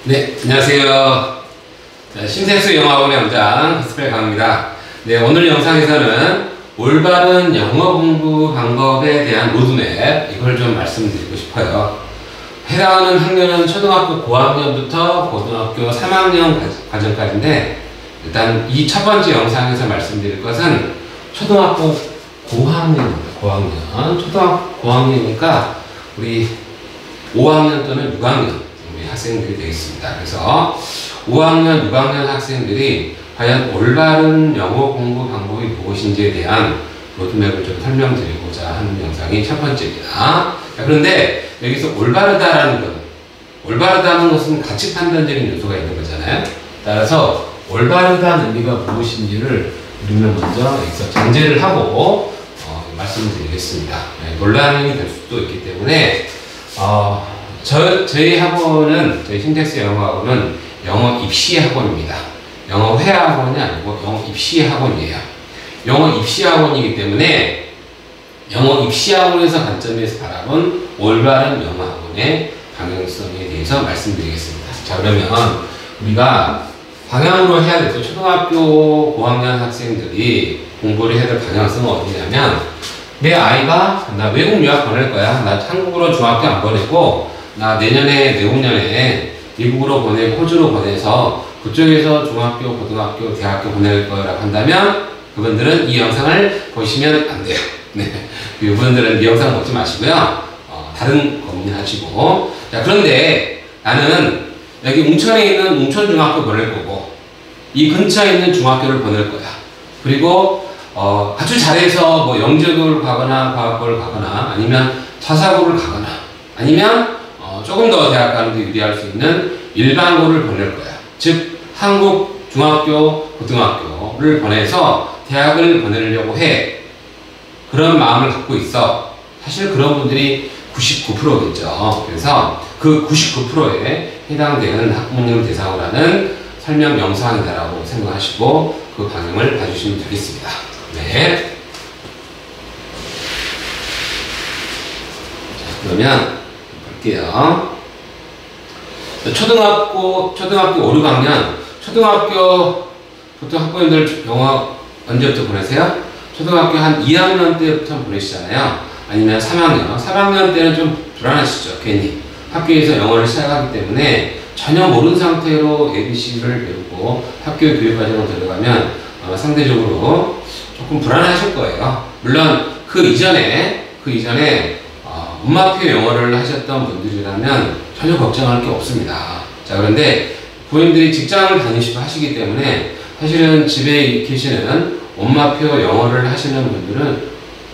네, 안녕하세요. 신세수 영어학원의 원장 스펠 강입니다. 네, 오늘 영상에서는 올바른 영어 공부 방법에 대한 로드맵, 이걸 좀 말씀드리고 싶어요. 해당하는 학년은 초등학교 고학년부터 고등학교 3학년 과정까지인데, 일단 이 첫 번째 영상에서 말씀드릴 것은 초등학교 고학년입니다. 고학년. 초등학교 고학년이니까 우리 5학년 또는 6학년 학생들이 되겠습니다. 그래서 5학년, 6학년 학생들이 과연 올바른 영어 공부 방법이 무엇인지에 대한 로드맵을 좀 설명드리고자 하는 영상이 첫 번째입니다. 자, 그런데 여기서 올바르다라는 것, 올바르다는 것은 가치 판단적인 요소가 있는 거잖아요. 따라서 올바르다는 의미가 무엇인지를 우리는 먼저 여기서 전제를 하고 말씀드리겠습니다. 논란이 될 수도 있기 때문에 저희 학원은, 저희 신텍스 영어학원은 영어 입시 학원입니다. 영어 회화 학원이 아니고 영어 입시 학원이에요. 영어 입시 학원이기 때문에 영어 입시 학원에서 관점에서 바라본 올바른 영어 학원의 방향성에 대해서 말씀드리겠습니다. 자, 그러면 우리가 방향으로 해야 될 때 초등학교 고학년 학생들이 공부를 해야 될 방향성은 어디냐면, 내 아이가 나 외국 유학 보낼 거야. 나 한국으로 중학교 안 보내고 나 내후년에 미국으로 보내고 호주로 보내서 그쪽에서 중학교, 고등학교, 대학교 보낼 거라고 한다면 그분들은 이 영상을 보시면 안 돼요. 네. 그분들은 이 영상 보지 마시고요. 다른 고민하시고. 자, 그런데 나는 여기 웅천에 있는 웅천중학교 보낼 거고 이 근처에 있는 중학교를 보낼 거야. 그리고 아주 잘해서 뭐 영재고를 가거나 과학고를 가거나 아니면 자사고를 가거나 아니면 조금 더 대학 가는 데 유리할 수 있는 일반고를 보낼 거야. 즉 한국 중학교, 고등학교를 보내서 대학을 보내려고 해. 그런 마음을 갖고 있어. 사실 그런 분들이 99%겠죠. 그래서 그 99%에 해당되는 학부모님을 대상으로 하는 설명 영상이다라고 생각하시고 그 방향을 봐주시면 되겠습니다. 네. 자, 그러면 볼게요. 초등학교 5, 6학년, 초등학교 보통 학부모님들 영어 언제부터 보내세요? 초등학교 한 2학년 때부터 보내시잖아요. 아니면 3학년 때는 좀 불안하시죠. 괜히 학교에서 영어를 시작하기 때문에 전혀 모르는 상태로 ABC를 배우고 학교 교육과정으로 들어가면 상대적으로 조금 불안하실 거예요. 물론 그 이전에 음마표 영어를 하셨던 분들이라면 전혀 걱정할 게 없습니다. 자, 그런데 부모님들이 직장을 다니시고 하시기 때문에 사실은 집에 계시는 엄마표 영어를 하시는 분들은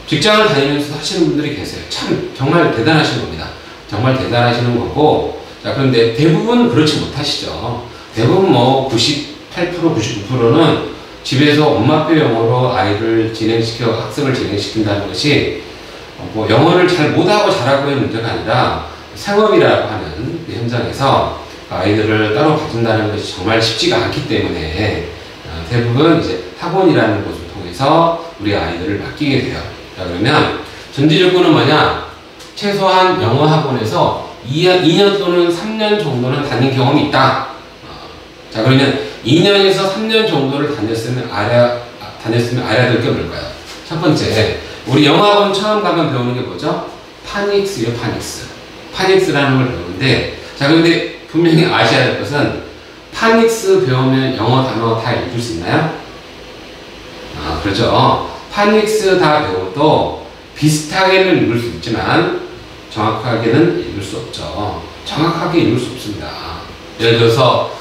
직장을 다니면서 하시는 분들이 계세요. 참 정말 대단하신 겁니다. 정말 대단하시는 거고, 자, 그런데 대부분 그렇지 못하시죠. 대부분 뭐 98%, 99%는 집에서 엄마표 영어로 아이를 학습을 진행시킨다는 것이 뭐 영어를 잘 못하고 잘하고의 문제가 아니라 생업이라고 하는 현장에서 아이들을 따로 봐준다는 것이 정말 쉽지가 않기 때문에 대부분 이제 학원이라는 곳을 통해서 우리 아이들을 맡기게 돼요. 자, 그러면 전제 조건은 뭐냐? 최소한 영어 학원에서 2년 또는 3년 정도는 다닌 경험이 있다. 자, 그러면 2년에서 3년 정도를 다녔으면 알아야 될 게 뭘까요? 첫 번째, 우리 영어학원 처음 가면 배우는 게 뭐죠? 파닉스예요, 파닉스. 파닉스라는 걸 배우는데, 자, 그런데 분명히 아셔야 될 것은 파닉스 배우면 영어 단어 다 읽을 수 있나요? 그렇죠. 파닉스 다 배워도 비슷하게는 읽을 수 있지만 정확하게는 읽을 수 없죠. 정확하게 읽을 수 없습니다. 예를 들어서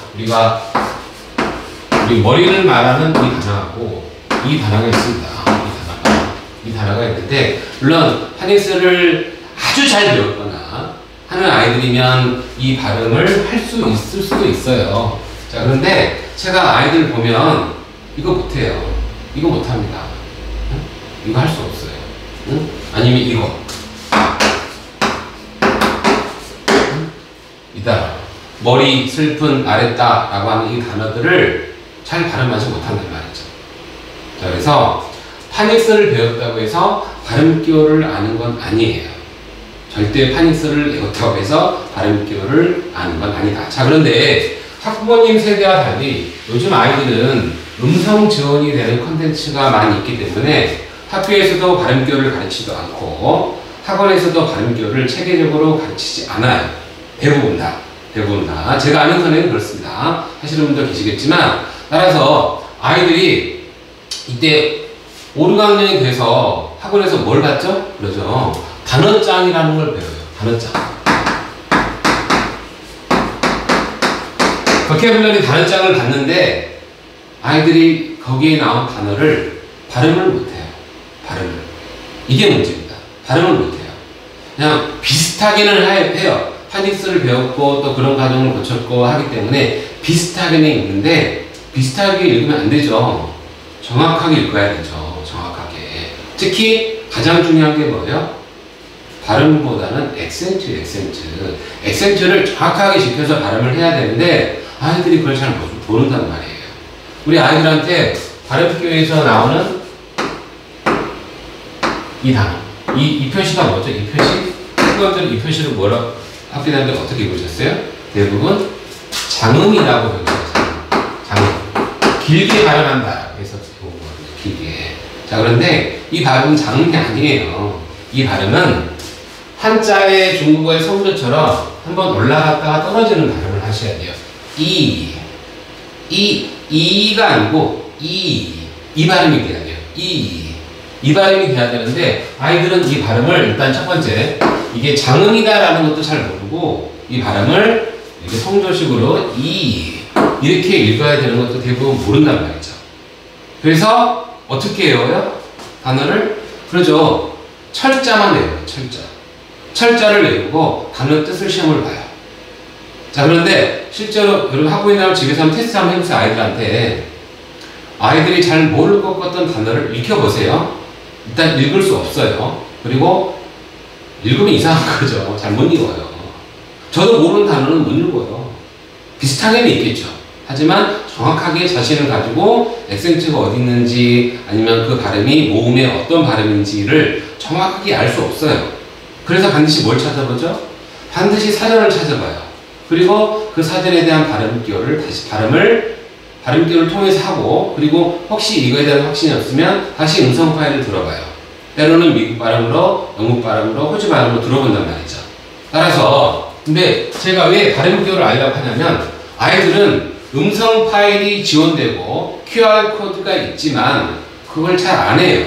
우리 머리를 말하는 이 단어하고 이 단어가 있습니다. 이 단어가 있는데, 물론 파닉스를 아주 잘 배웠거나 하는 아이들이면 이 발음을 할 수 있을 수도 있어요. 자, 그런데 제가 아이들 보면 이거 못해요. 이거 못합니다. 응? 이거 할 수 없어요. 응? 아니면 이거. 응? 이 단어. 머리, 슬픈, 아랫다 라고 하는 이 단어들을 잘 발음하지 못한단 말이죠. 자, 그래서 파닉스를 배웠다고 해서 발음 기호를 아는 건 아니에요. 절대 파닉스를 내었다고 해서 발음 기호를 아는 건 아니다. 자, 그런데 학부모님 세대와 달리 요즘 아이들은 음성 지원이 되는 컨텐츠가 많이 있기 때문에 학교에서도 발음 기호를 가르치지도 않고 학원에서도 발음 기호를 체계적으로 가르치지 않아요. 대부분 다. 제가 아는 선에는 그렇습니다. 하시는 분도 계시겠지만, 따라서 아이들이 이때 5, 6학년이 돼서 학원에서 뭘 받죠? 그러죠. 단어장이라는 걸 배워요. 단어장. 버케블러리 단어장을 받는데 아이들이 거기에 나온 단어를 발음을 못해요. 발음을. 이게 문제입니다. 발음을 못해요. 그냥 비슷하게는 해요. 파닉스를 배웠고 또 그런 과정을 거쳤고 하기 때문에 비슷하게는 읽는데 비슷하게 읽으면 안 되죠. 정확하게 읽어야 되죠. 정확하게. 특히 가장 중요한 게 뭐예요? 발음보다는 액센트예요. 액센트를 정확하게 지켜서 발음을 해야 되는데 아이들이 그걸 잘 모른단 말이에요. 우리 아이들한테 발음교에서 나오는 이 단어, 이 표시가 뭐죠? 이 표시? 학부모들은 이 표시를 뭐라고 학교단들 어떻게 읽으셨어요? 대부분 장음이라고 배우셨어요. 장음. 길게 발음한다. 그래서 길게. 자, 그런데 이 발음은 장음이 아니에요. 이 발음은 한자의 중국어의 성조처럼 한번 올라갔다가 떨어지는 발음을 하셔야 돼요. 이가 아니고 이 발음이 돼야 돼요. 이 발음이 돼야 되는데 아이들은 이 발음을 일단 첫 번째 이게 장음이다라는 것도 잘 모르고 이 발음을 이렇게 성조식으로 이렇게 읽어야 되는 것도 대부분 모른단 말이죠. 그래서 어떻게 외워요? 단어를 그러죠. 철자만 외워요. 철자를 외우고 단어 뜻을 시험을 봐요. 자, 그런데 실제로 여러분 학부모님 나오면 집에서 한번 테스트 한번 해보세요. 아이들한테. 아이들이 잘 모를 것 같던 단어를 읽혀보세요. 일단 읽을 수 없어요. 그리고 읽으면 이상한 거죠. 잘 못 읽어요. 저도 모르는 단어는 못 읽어요. 비슷하게는 있겠죠. 하지만 정확하게 자신을 가지고 액센트가 어디 있는지 아니면 그 발음이 모음의 어떤 발음인지를 정확하게 알 수 없어요. 그래서 반드시 뭘 찾아보죠? 반드시 사전을 찾아봐요. 그리고 그 사전에 대한 발음기호를 다시 발음기호를 통해서 하고, 그리고 혹시 이거에 대한 확신이 없으면 다시 음성 파일을 들어봐요. 때로는 미국 발음으로, 영국 발음으로, 호주 발음으로 들어본단 말이죠. 따라서 근데 제가 왜 발음기호를 알려고 하냐면 아이들은 음성 파일이 지원되고 QR코드가 있지만 그걸 잘 안 해요.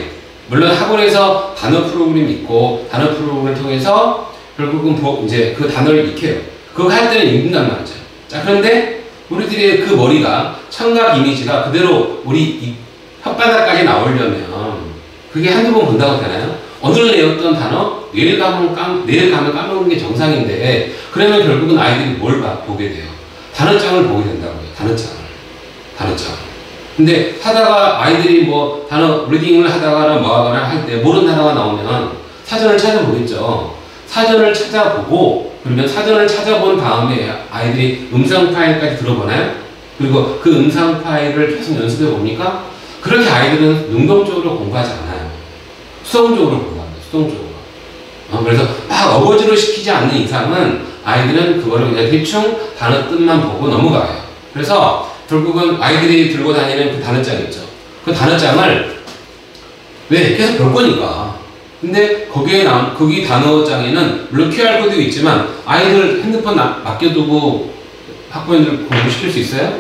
물론 학원에서 단어 프로그램이 있고 단어 프로그램을 통해서 결국은 이제 그 단어를 익혀요. 그거 할 때는 읽는단 말이죠. 자, 그런데 우리들의 그 머리가 청각 이미지가 그대로 우리 이 혓바닥까지 나오려면 그게 한두 번 본다고 되나요? 오늘 외웠던 단어 내일 가면 까먹는 게 정상인데 그러면 결국은 아이들이 뭘 보게 돼요? 단어장을 보게 된다고요. 단어장을. 근데 하다가 아이들이 뭐 단어 리딩을 하다가나 뭐 하거나 할 때 모르는 단어가 나오면 사전을 찾아보겠죠. 사전을 찾아보고 그러면 사전을 찾아본 다음에 아이들이 음성 파일까지 들어보나요? 그리고 그 음성 파일을 계속 연습해 봅니까? 그렇게 아이들은 능동적으로 공부하지 않아요. 수동적으로 공부합니다. 수동적으로. 그래서 막 어거지로 시키지 않는 이상은 아이들은 그거를 그냥 대충 단어 뜻만 보고 넘어가요. 그래서 결국은 아이들이 들고 다니는 그 단어장 있죠. 그 단어장을 왜? 계속 볼 거니까. 근데 거기 단어장에는 물론 QR코드도 있지만 아이들 핸드폰 맡겨두고 학부모님들 공부시킬 수 있어요?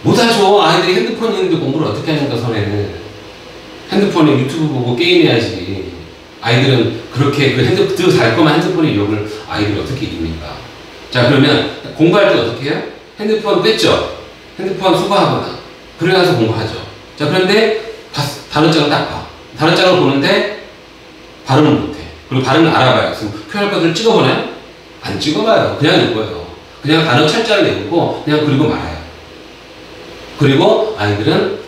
못하죠. 아이들이 핸드폰 있는데 공부를 어떻게 하니까 손에. 핸드폰에 유튜브 보고 게임해야지. 아이들은 그렇게 잘 거만 핸드폰의 유혹을 아이들이 어떻게 이깁니까? 자, 그러면 공부할 때 어떻게 해요? 핸드폰 뺐죠? 핸드폰 수거하거나 그래 가서 공부하죠. 자, 그런데 단어장을 딱 봐. 단어장을 보는데 발음을 못해. 그리고 발음을 알아봐요. 그래서 QR코드를 찍어보나요? 안 찍어봐요. 그냥 읽어요. 그냥 단어 철자를 외우고 그냥 그리고 말아요. 그리고 아이들은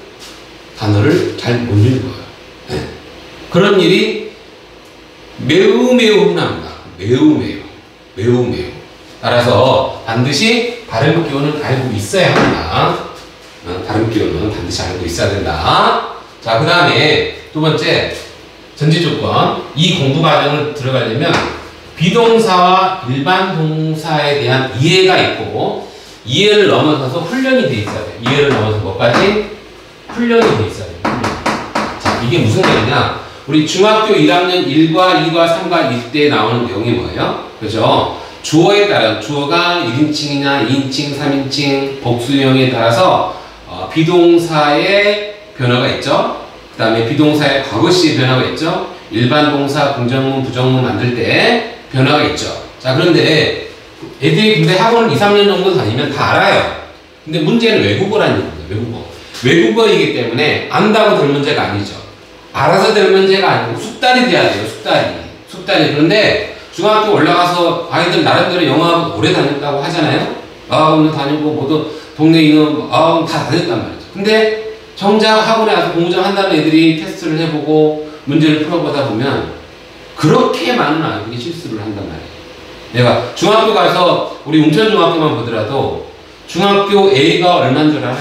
단어를 잘 못 읽어요. 네. 그런 일이 매우 흔합니다. 매우. 따라서 반드시 발음 기호는 알고 있어야 합니다. 발음 기호는 반드시 알고 있어야 된다. 자, 그 다음에 두 번째 전제 조건. 이 공부 과정을 들어가려면 비동사와 일반 동사에 대한 이해가 있고 이해를 넘어서서 훈련이 돼 있어야 돼요. 이해를 넘어서 뭐까지? 훈련이 돼 있어야 돼요. 훈련. 자, 이게 무슨 얘기냐? 우리 중학교 1학년 1과 2과 3과 1때 나오는 내용이 뭐예요? 그죠? 주어에 따라 주어가 1인칭이냐 2인칭, 3인칭, 복수형에 따라서 비동사의 변화가 있죠. 그 다음에 비동사의 과거시의 변화가 있죠. 일반 동사, 긍정문, 부정문 만들 때 변화가 있죠. 자, 그런데 애들이 근데 학원을 2, 3년 정도 다니면 다 알아요. 근데 문제는 외국어라는 얘기예요. 외국어. 외국어이기 때문에 안다고 될 문제가 아니죠. 알아서 될 문제가 아니고 숙달이 돼야 돼요. 숙달이. 그런데 중학교 올라가서 아이들 나름대로 영어 오래 다녔다고 하잖아요. 오늘 다니고 모두 동네 있는 다 다녔단 말이죠. 근데 정작 학원에 와서 공부 좀 한다는 애들이 테스트를 해보고 문제를 풀어보다 보면 그렇게 많은 아이들이 실수를 한단 말이에요. 내가 중학교 가서 우리 웅천중학교만 보더라도 중학교 A가 얼마인 줄 알아요?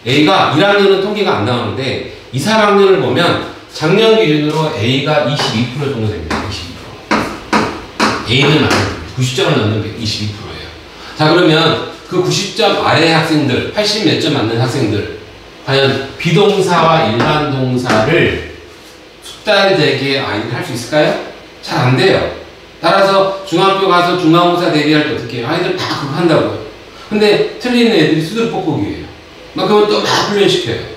A가 1학년은 통계가 안 나오는데 2, 3학년을 보면 작년 기준으로 A가 22% 정도 됩니다. 22%. A는 많아요. 90점을 넘는 게 22%예요. 자, 그러면 그 90점 아래 학생들, 80 몇 점 맞는 학생들, 과연 비동사와 일반 동사를 숙달되게 아이들이 할 수 있을까요? 잘 안 돼요. 따라서 중학교 가서 중간고사 대비할 때 어떻게 해요? 아이들 다 그거 한다고요. 근데 틀리는 애들이 수두룩 뻑뻑이에요. 그러면 또 막 훈련시켜요.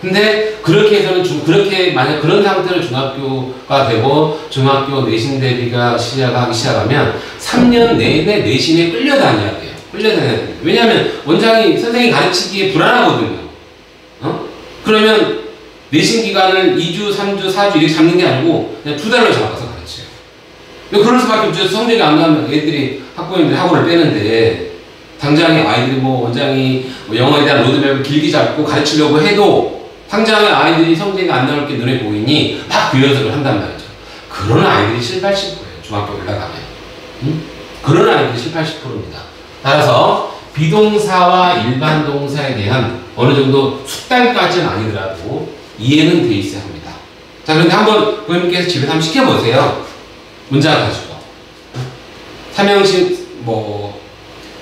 근데 그렇게 해서는 그렇게 만약 그런 상태로 중학교가 되고 중학교 내신 대비가 시작하기 시작하면 3년 내내 내신에 끌려다녀야 돼요. 왜냐하면 원장이 선생님이 가르치기에 불안하거든요. 그러면 내신 기간을 2주, 3주, 4주 이렇게 잡는 게 아니고 그냥 2달로 잡아서 가르쳐요. 그럴 수밖에 없죠. 성적이 안 나오면 애들이 학부모님들이 학원을 빼는데 당장에 아이들이 원장이 영어에 대한 로드맵을 길게 잡고 가르치려고 해도 당장에 아이들이 성적이 안 나올 게 눈에 보이니 막 그 연습을 한단 말이죠. 그런 아이들이 7, 80%예요. 중학교 올라가면. 그런 아이들이 7, 80%입니다. 따라서 비동사와 일반 동사에 대한 어느 정도 숙달까지는 아니더라도 이해는 돼 있어야 합니다. 자, 그런데 한번 부모님께서 집에서 한번 시켜보세요. 문장 가지고. 삼형식,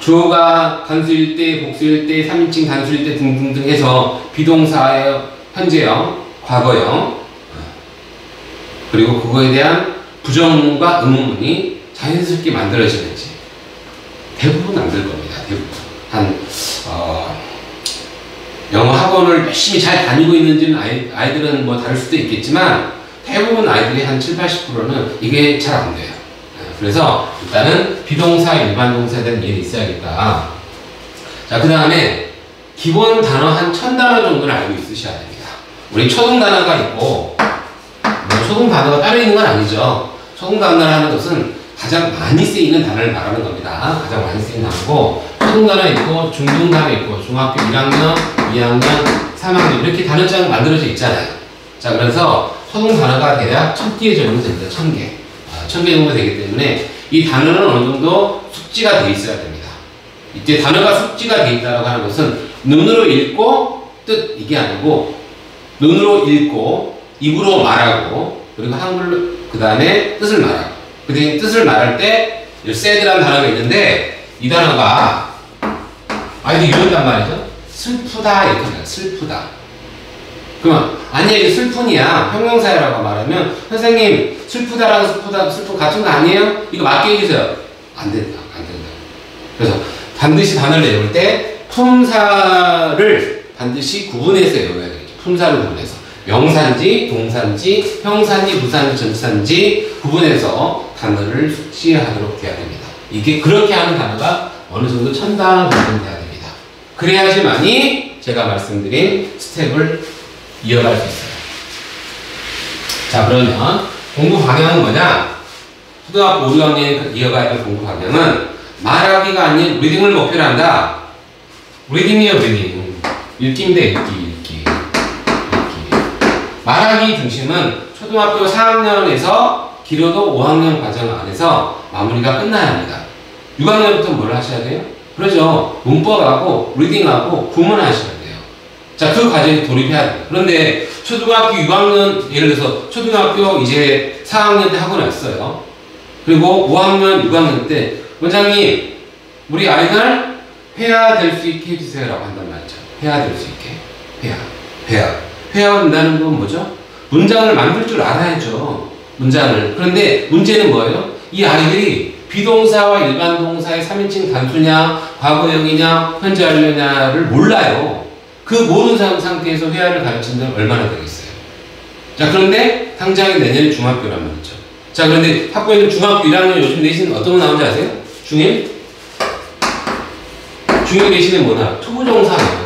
주어가 단수일 때, 복수일 때, 3인칭 단수일 때 등등등 해서 비동사예요, 현재형, 과거형, 그리고 그거에 대한 부정문과 의문문이 자연스럽게 만들어지는지 대부분 안 될 겁니다. 대부분. 영어 학원을 열심히 잘 다니고 있는지는 아이들은 다를 수도 있겠지만 대부분 아이들이 한 7, 80%는 이게 잘 안 돼요. 그래서 일단은 비동사, 일반 동사에 대한 이해가 있어야겠다. 자, 그 다음에 기본 단어 한 1000단어 정도를 알고 있으셔야 됩니다. 우리 초등 단어가 있고 초등 단어가 따로 있는 건 아니죠. 초등 단어라는 것은 가장 많이 쓰이는 단어를 말하는 겁니다. 가장 많이 쓰이는 단어고 초등 단어 있고 중등 단어 있고 중학교 1학년, 2학년, 3학년 이렇게 단어장 만들어져 있잖아요. 자, 그래서 초등 단어가 대략 1000개 정도 됩니다. 1000개. 1000개 정도 되기 때문에 이 단어는 어느 정도 숙지가 돼 있어야 됩니다. 이때 단어가 숙지가 돼 있다고 하는 것은 눈으로 읽고 뜻 이게 아니고 눈으로 읽고 입으로 말하고 그리고 한글로 그 다음에 뜻을 말하고 그 다음에 뜻을 말할 때 sad라는 단어가 있는데 이 단어가 아이들이 이런단 말이죠. 슬프다 이렇게 말해요. 슬프다. 그러면 아니야 이게 슬픈이야 형용사라고 말하면 선생님 슬프다랑 슬픈 같은 거 아니에요? 이거 맞게 해주세요. 안 된다. 그래서 반드시 단어를 외울 때 품사를 반드시 구분해서 외워야 되겠죠. 품사를 구분해서 명사인지 동사인지 형사인지 부사인지 전치사인지 구분해서 단어를 숙지하도록 돼야 됩니다. 이게 그렇게 하는 단어가 어느 정도 1000단어 정도 돼야 됩니다. 그래야지만이 제가 말씀드린 스텝을 이어갈 수 있어요. 자, 그러면 공부 방향은 뭐냐? 초등학교 5, 6학년에 이어가야 될 공부 방향은 말하기가 아닌 리딩을 목표로 한다. 리딩이에요, 리딩. 읽기인데 읽기. 말하기 중심은 초등학교 4학년에서 길어도 5학년 과정 안에서 마무리가 끝나야 합니다. 6학년부터 뭘 하셔야 돼요? 그러죠. 문법하고 리딩하고 구문하셔야 돼요. 자, 그 과정에 돌입해야 돼요. 그런데 초등학교 6학년, 예를 들어서 초등학교 이제 4학년 때 학원에 왔어요. 그리고 5학년, 6학년 때 원장님 우리 아이들 회화될 수 있게 해주세요라고 한단 말이죠. 회화될 수 있게. 회화한다는 건 뭐죠? 문장을 만들 줄 알아야죠. 문장을. 그런데 문제는 뭐예요? 이 아이들이 비동사와 일반 동사의 3인칭 단수냐, 과거형이냐, 현재 완료냐를 몰라요. 그 모든 상태에서 회화를 가르친다면 얼마나 되겠어요? 자, 그런데 당장에 내년에 중학교란 말이죠. 자, 그런데 학교에는 중학교 1학년 요즘 내신 어떤 거 나오는지 아세요? 중1? 중1 내신에 뭐나? 투부정사 나와요.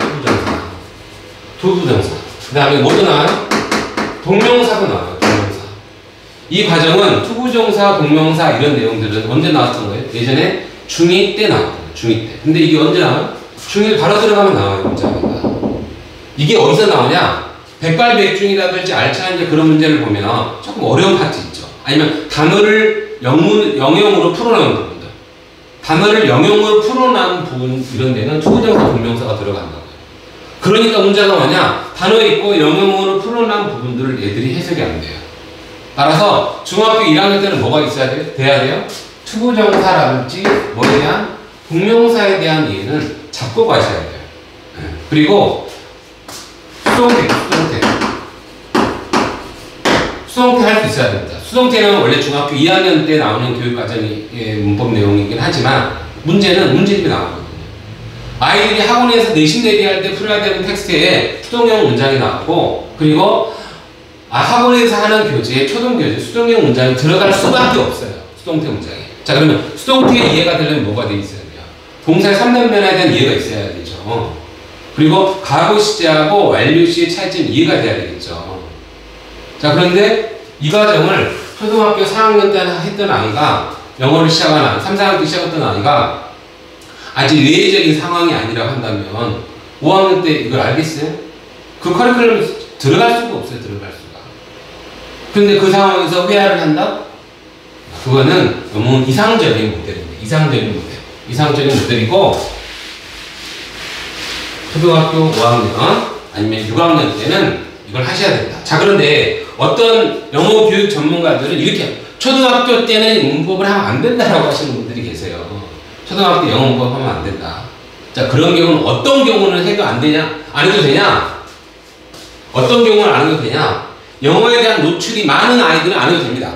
투부정사. 그 다음에 뭐도 나와요? 동명사도 나와요. 동명사. 이 과정은 투부정사, 동명사 이런 내용들은 언제 나왔던 거예요? 예전에 중2 때 나왔거든요. 중2 때. 근데 이게 언제 나와요? 중1 바로 들어가면 나와요. 문제가. 이게 어디서 나오냐? 백발백중이라든지 알찬 그런 문제를 보면 조금 어려운 파트 있죠. 아니면 단어를 영영으로 풀어나온 부분들. 단어를 영영으로 풀어나온 부분 이런 데는 투부정사, 동명사가 들어간다고요. 그러니까 문제가 뭐냐? 단어 있고 영영으로 풀어나온 부분들을 애들이 해석이 안 돼요. 따라서 중학교 1학년 때는 뭐가 있어야 돼요? 돼야 돼요? 투부정사라든지 뭐에 대한 동명사에 대한 이해는 잡고 가셔야 돼요. 그리고 수동태 할 수 있어야 됩니다. 수동태는 원래 중학교 2학년 때 나오는 교육과정의 문법 내용이긴 하지만 문제는 문제집이 나오거든요. 아이들이 학원에서 내신 대비할 때 풀어야 되는 텍스트에 수동형 문장이 나오고 그리고 학원에서 하는 교재에 초등교재 수동형 문장이 들어갈 수밖에 없어요. 수동태 문장이. 자, 그러면 수동태의 이해가 되려면 뭐가 돼 있어야 돼요? 동사의 3단면에 대한 이해가 있어야 되죠. 그리고 과거 시제하고 완료 시의 차이점 이해가 돼야 되겠죠. 자, 그런데 이 과정을 초등학교 4학년 때 했던 아이가 영어를 시작한 3, 4학년 때 시작했던 아이가 아직 외적인 상황이 아니라고 한다면 5학년 때 이걸 알겠어요? 그 커리큘럼에 들어갈 수가 없어요. 들어갈 수가. 근데 그 상황에서 회화를 한다? 그거는 너무 이상적인 모델입니다. 이상적인 모델이고 초등학교 5학년 아니면 6학년 때는 이걸 하셔야 된다. 자, 그런데 어떤 영어 교육 전문가들은 이렇게 초등학교 때는 문법을 하면 안 된다라고 하시는 분들이 계세요. 초등학교 때 영어 문법 하면 안 된다. 자, 그런 경우는 어떤 경우는 해도 안 되냐? 안 해도 되냐? 어떤 경우는 안 해도 되냐? 영어에 대한 노출이 많은 아이들은 안 해도 됩니다.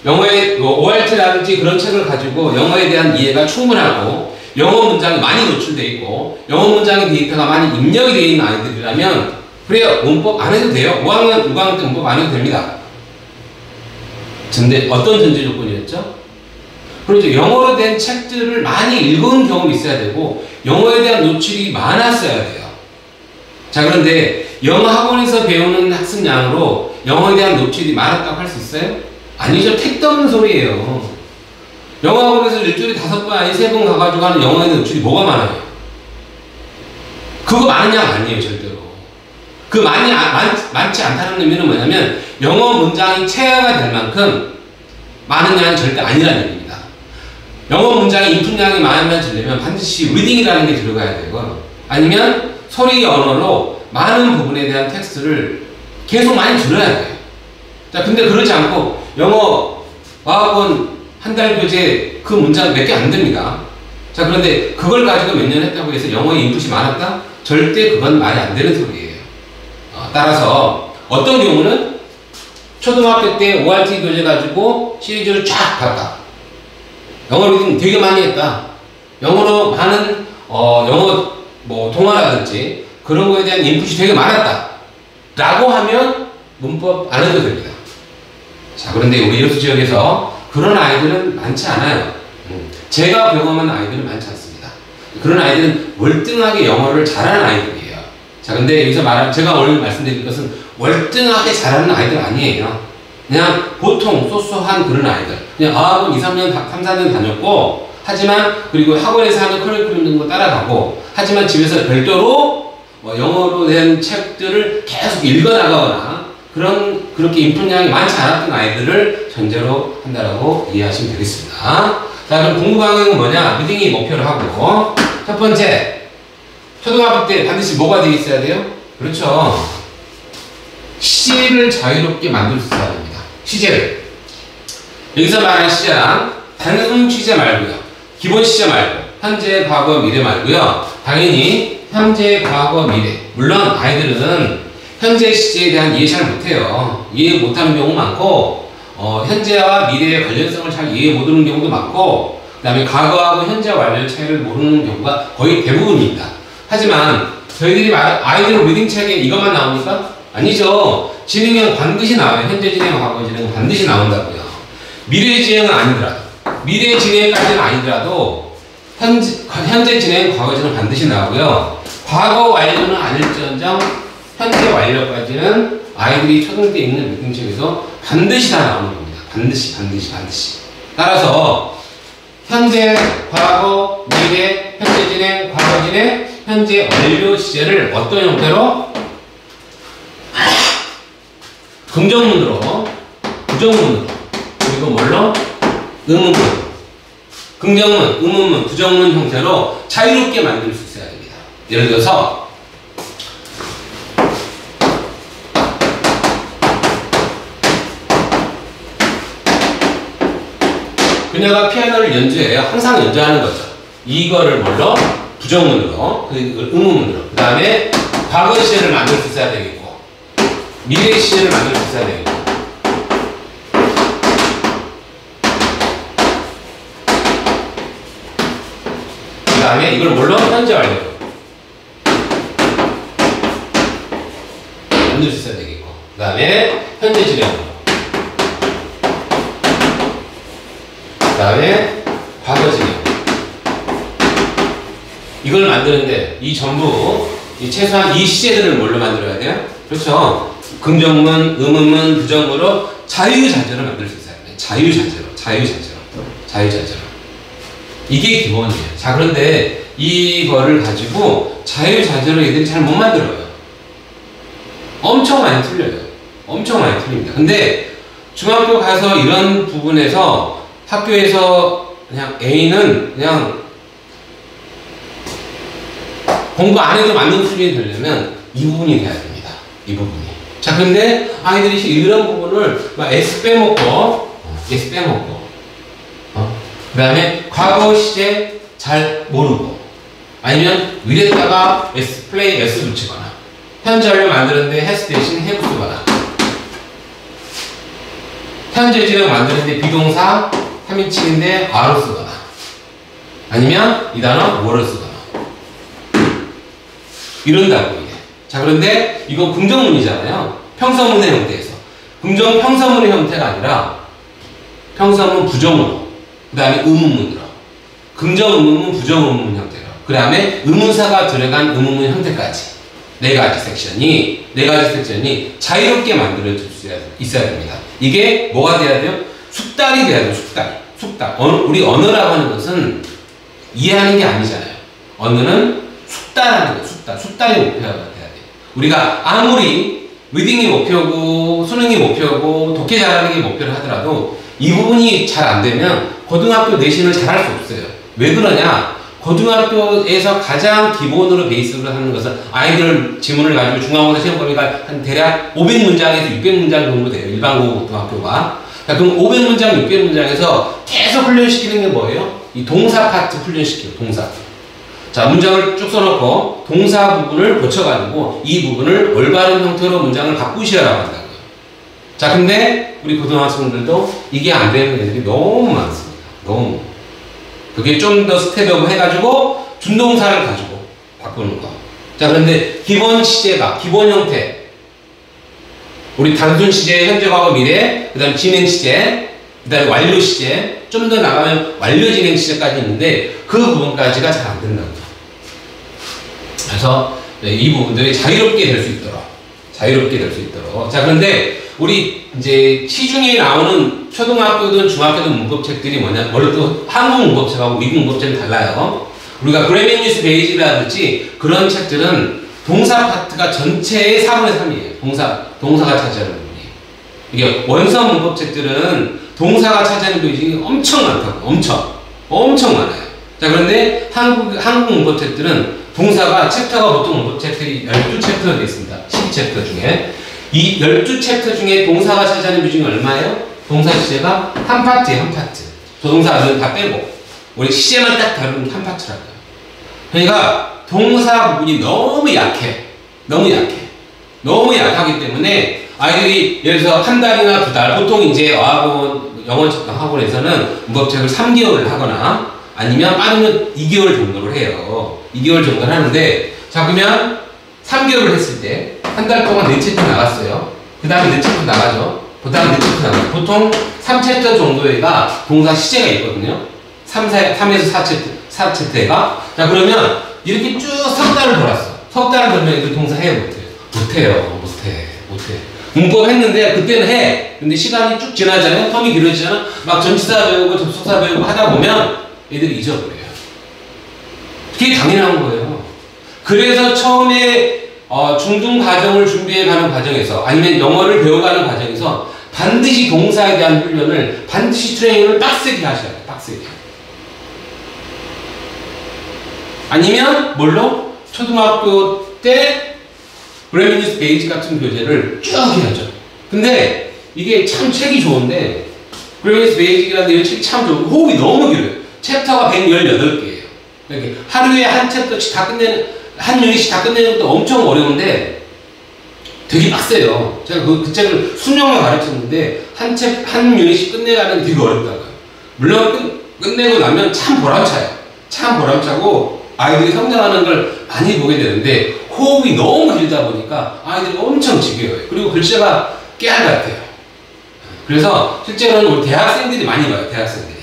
영어의 ORT라든지 그런 책을 가지고 영어에 대한 이해가 충분하고 영어 문장이 많이 노출되어 있고 영어 문장의 데이터가 많이 입력이 되어 있는 아이들이라면 그래요. 문법 안 해도 돼요. 5학년, 6학년 때 문법 안 해도 됩니다. 근데 어떤 전제 조건이었죠? 그렇죠. 영어로 된 책들을 많이 읽은 경험이 있어야 되고 영어에 대한 노출이 많았어야 돼요. 자, 그런데 영어 학원에서 배우는 학습량으로 영어에 대한 노출이 많았다고 할 수 있어요? 아니죠. 택도 없는 소리예요. 영어 학원에서 일주일에 5번 아니 3번 가가지고 하는 영어에 대한 노출이 뭐가 많아요? 그거 많은 양 아니에요. 절대로. 그 많지 않다는 의미는 뭐냐면 영어 문장이 체화가 될 만큼 많은 양이 절대 아니라는 얘기입니다. 영어 문장의 인풋량이 많아지려면 반드시 리딩이라는 게 들어가야 되고 아니면 소리 언어로 많은 부분에 대한 텍스트를 계속 많이 들어야 돼요. 자, 근데 그렇지 않고 영어 과학원 한 달 교재 그 문장 몇 개 안 됩니다. 자, 그런데 그걸 가지고 몇 년 했다고 해서 영어의 인풋이 많았다? 절대 그건 말이 안 되는 소리예요. 따라서 어떤 경우는 초등학교 때 ORT 교재 가지고 시리즈를 쫙 봤다. 영어 리딩 되게 많이 했다. 영어로 많은 영어 동화라든지 그런 거에 대한 인풋이 되게 많았다. 라고 하면 문법 안 해도 됩니다. 자, 그런데 우리 여수 지역에서 그런 아이들은 많지 않아요. 제가 경험한 아이들은 많지 않습니다. 그런 아이들은 월등하게 영어를 잘하는 아이들이에요. 자, 근데 여기서 제가 오늘 말씀드릴 것은 월등하게 잘하는 아이들 아니에요. 그냥 보통 소소한 그런 아이들. 그냥 학원 2, 3년, 3, 4년 다녔고, 하지만, 그리고 학원에서 하는 커리큘럼 등거 따라가고, 하지만 집에서 별도로 영어로 된 책들을 계속 읽어나가거나, 그렇게 인풋량이 많지 않았던 아이들을 전제로 한다라고 이해하시면 되겠습니다. 자, 그럼 공부 방향은 뭐냐? 리딩이 목표를 하고, 첫 번째, 초등학교 때 반드시 뭐가 되어 있어야 돼요? 그렇죠. 시제를 자유롭게 만들 수 있어야 됩니다. 시제를. 여기서 말하는 시제랑 단순 시제 말고요. 기본 시제 말고 현재, 과거, 미래 말고요. 당연히 현재, 과거, 미래. 물론 아이들은 현재 시제에 대한 이해 잘 못해요. 이해 못하는 경우 많고 현재와 미래의 관련성을 잘 이해 못하는 경우도 많고 그 다음에 과거하고 현재 완료 차이를 모르는 경우가 거의 대부분입니다. 하지만 저희들이 아이들 리딩 책에 이것만 나옵니까? 아니죠. 진행형 반드시 나와요. 현재 진행, 과거 진행은 반드시 나온다고요. 미래 진행은 아니더라도 미래 진행까지는 아니더라도 현재 진행, 과거 진행은 반드시 나오고요. 과거 완료는 아닐지언정 현재 완료까지는 아이들이 초등때 읽는 리딩 책에서 반드시 다 나오는 겁니다. 반드시. 따라서 현재, 과거, 미래, 현재 진행, 과거 진행, 현재 완료 시제를 어떤 형태로? 긍정문으로, 부정문으로, 그리고 뭘로? 의문문. 긍정문, 의문문, 부정문 형태로 자유롭게 만들 수 있어야 됩니다. 예를 들어서 그녀가 피아노를 연주해요. 항상 연주하는 거죠. 이거를 뭘로? 부정문으로, 의문문으로. 그 다음에 과거 시제를 만들 수 있어야 되겠고, 미래 시제를 만들 수 있어야 되겠고. 그 다음에 이걸 뭘로? 현재 완료. 만들 수 있어야 되겠고. 그 다음에 현재 진행으로. 그 다음에 과거 진행. 이걸 만드는데 이 전부 최소한 이 시제들을 뭘로 만들어야 돼요? 그렇죠. 긍정문, 의문문, 부정문으로 자유자재로 만들 수 있어요. 자유자재로. 이게 기본이에요. 자, 그런데 이거를 가지고 자유자재로 애들이 잘 못 만들어요. 엄청 많이 틀려요. 엄청 많이 틀립니다. 근데 중학교 가서 이런 부분에서 학교에서 그냥 A는 그냥 공부 안 해도 맞는 수준이 되려면 이 부분이 돼야 됩니다. 이 부분이. 자, 근데 아이들이 이런 부분을 막 S 빼먹고, 그 다음에 과거 시제 잘 모르고, 아니면 위에다가 S, 플레이 S 붙이거나, 현재 완료 만드는데 has 대신 have 쓰거나, 현재 진행 만드는데 비동사 3인칭인데 are로 쓰거나, 아니면 이 단어 were를 쓰거나. 이런다고 이게. 자, 그런데 이건 긍정문이잖아요. 평서문의 형태에서. 평서문의 형태가 아니라 평서문 부정문으로. 그 다음에 의문문으로. 긍정 의문문, 부정 의문문 형태로. 그 다음에 의문사가 들어간 의문문 형태까지. 네 가지 섹션이 자유롭게 만들어질 수 있어야 됩니다. 이게 뭐가 돼야 돼요? 숙달이 돼야 돼요. 숙달. 우리 언어라고 하는 것은 이해하는 게 아니잖아요. 언어는 숙달하는 거예요. 숙달이 목표가 돼야 돼요. 우리가 아무리 리딩이 목표고 수능이 목표고 독해 잘하는 게 목표를 하더라도 이 부분이 잘 안 되면 고등학교 내신을 잘할 수 없어요. 왜 그러냐? 고등학교에서 가장 기본으로 베이스로 하는 것은 아이들 지문을 가지고 중간고사 시험 범위가 한 대략 500문장에서 600문장 정도 돼요. 일반 고등학교가. 그럼 500문장, 600문장에서 계속 훈련시키는 게 뭐예요? 이 동사 파트 훈련시켜요. 동사. 자, 문장을 쭉 써놓고 동사 부분을 고쳐가지고 이 부분을 올바른 형태로 문장을 바꾸셔야 한다고요. 자, 근데 우리 고등학생들도 이게 안 되는 애들이 너무 많습니다. 너무. 그게 좀 더 스텝업 해가지고 준동사를 가지고 바꾸는 거. 자, 그런데 기본 시제가, 기본 형태. 우리 단순 시제, 현재, 과거, 미래, 그 다음에 진행 시제, 그 다음에 완료 시제, 좀 더 나가면 완료 진행 시제까지 있는데 그 부분까지가 잘 안 된다고요. 그래서 이 부분들이 자유롭게 될 수 있도록. 자, 그런데 우리 이제 시중에 나오는 초등학교든 중학교든 문법책들이 뭐냐? 원래 또 한국 문법책하고 미국 문법책은 달라요. 우리가 그래밍 뉴스 베이지라든지 그런 책들은 동사 파트가 전체의 4분의 3이에요. 동사가 차지하는 부분이. 이게 원서 문법책들은 동사가 차지하는 부분이 엄청 많다고. 엄청 많아요. 자, 그런데 한국 문법책들은 동사가 챕터가 보통 문법책들이 12챕터가 되어 있습니다. 10챕터 중에. 이 12챕터 중에 동사가 차지하는 비중이 얼마예요? 동사 시제가 한 파트에 한 파트. 조동사는 다 빼고 우리 시제만 딱 다루는 한 파트라고요. 그러니까 동사 부분이 너무 약해. 너무 약하기 때문에 아이들이 예를 들어서 한 달이나 두 달, 보통 이제 어학원, 영어 학원에서는 문법책을 3개월을 하거나 아니면 빠르면 2개월 정도를 해요. 2개월 정도를 하는데, 자, 그러면 3개월을 했을 때 한 달 동안 4챕터 나갔어요. 그 다음에 4챕터 나가죠. 그 다음에 4챕터 나가죠. 보통 3챕터 정도가 동사 시제가 있거든요. 3에서 4챕터가. 자, 그러면 이렇게 쭉 석 달을 돌았어. 석 달을 돌면 그 동사 해요, 못해요? 못해. 문법 했는데 그때는 해. 근데 시간이 쭉 지나잖아요. 텀이 길어지잖아. 막 전치사 배우고 접속사 배우고 하다 보면 애들이 잊어버려요. 그게 당연한 거예요. 그래서 처음에 중등 과정을 준비해가는 과정에서 아니면 영어를 배워가는 과정에서 반드시 동사에 대한 훈련을, 반드시 트레이닝을 빡세게 하셔야 돼요. 빡세게. 아니면 뭘로? 초등학교 때 브레미니스 베이직 같은 교재를 쭉 해야죠. 근데 이게 참 책이 좋은데, 브레미니스 베이직이라는 이런 책이 참 좋고 호흡이 너무 길어요. 챕터가 118개예요. 이렇게 하루에 한 챕터씩 다 끝내는, 한 유닛씩 다 끝내는 것도 엄청 어려운데 되게 빡세요. 제가 그 책을 수년을 가르쳤는데 한 유닛씩 끝내가는 게 되게 어렵다고요. 물론 끝내고 나면 참 보람차요. 참 보람차고 아이들이 성장하는 걸 많이 보게 되는데, 호흡이 너무 길다 보니까 아이들이 엄청 지겨워요. 그리고 글씨가 깨알 같아요. 그래서 실제로는 우리 대학생들이 많이 봐요. 대학생들이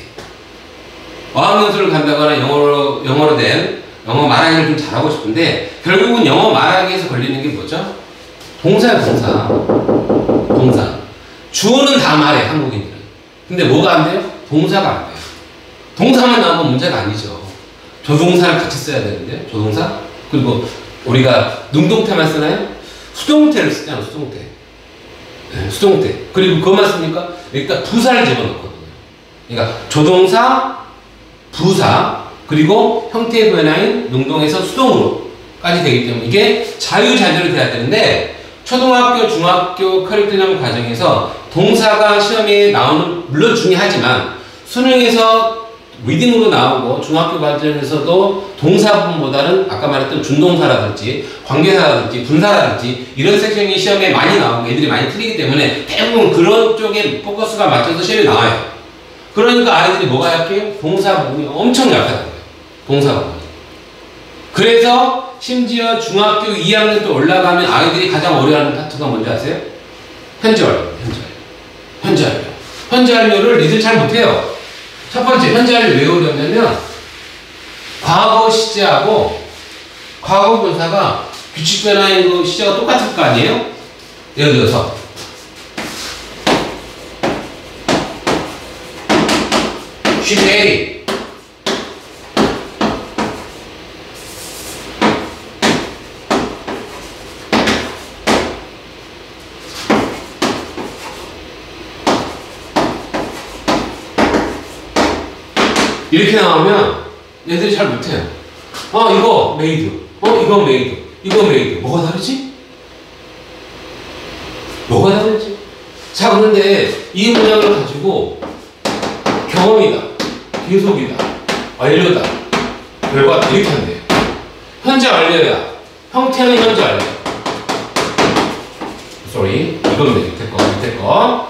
어학연수를 간다거나 영어로 된 영어 말하기를 좀 잘하고 싶은데, 결국은 영어 말하기에서 걸리는 게 뭐죠? 동사예요. 동사. 주어는 다 말해, 한국인들은. 근데 뭐가 안 돼요? 동사가 안 돼요. 동사만 나오면 문제가 아니죠. 조동사를 같이 써야 되는데, 조동사. 그리고 우리가 능동태만 쓰나요? 수동태를 쓰잖아요. 수동태. 네, 수동태. 그리고 그것만 씁니까? 여기다 부사를 집어넣거든요. 그러니까 조동사, 부사, 그리고 형태의 변화인 능동에서 수동으로까지 되기 때문에 이게 자유자재로 돼야 되는데, 초등학교, 중학교 커리큘럼 과정에서 동사가 시험에 나오는, 물론 중요하지만 수능에서 리딩으로 나오고 중학교 과정에서도 동사 부분보다는 아까 말했던 준동사라든지 관계사라든지 분사라든지 이런 섹션이 시험에 많이 나오고 애들이 많이 틀리기 때문에 대부분 그런 쪽에 포커스가 맞춰서 시험에 나와요. 그러니까 아이들이 뭐가 약해요? 동사 부분이 엄청 약하다고요. 동사 부분이. 그래서 심지어 중학교 2학년 때 올라가면 아이들이 가장 어려워하는 파트가 뭔지 아세요? 현재 완료. 현재 완료를 니들 잘 못해요. 첫 번째, 현재 완료 왜 어렵냐면 과거 시제하고 과거 분사가 규칙 변화인 그 시제가 똑같을 거 아니에요? 예를 들어서 She's 80. 이렇게 나오면 얘들이 잘 못해요. 이거 메이드. 이거 메이드. 이거 메이드. 뭐가 다르지? 자, 그런데 이 문장을 가지고 경험이다, 계속이다, 완료다, 결과다 이렇게 한대요. 현재 완료야. 형태는 현재 완료. sorry. 이건 밑에 거.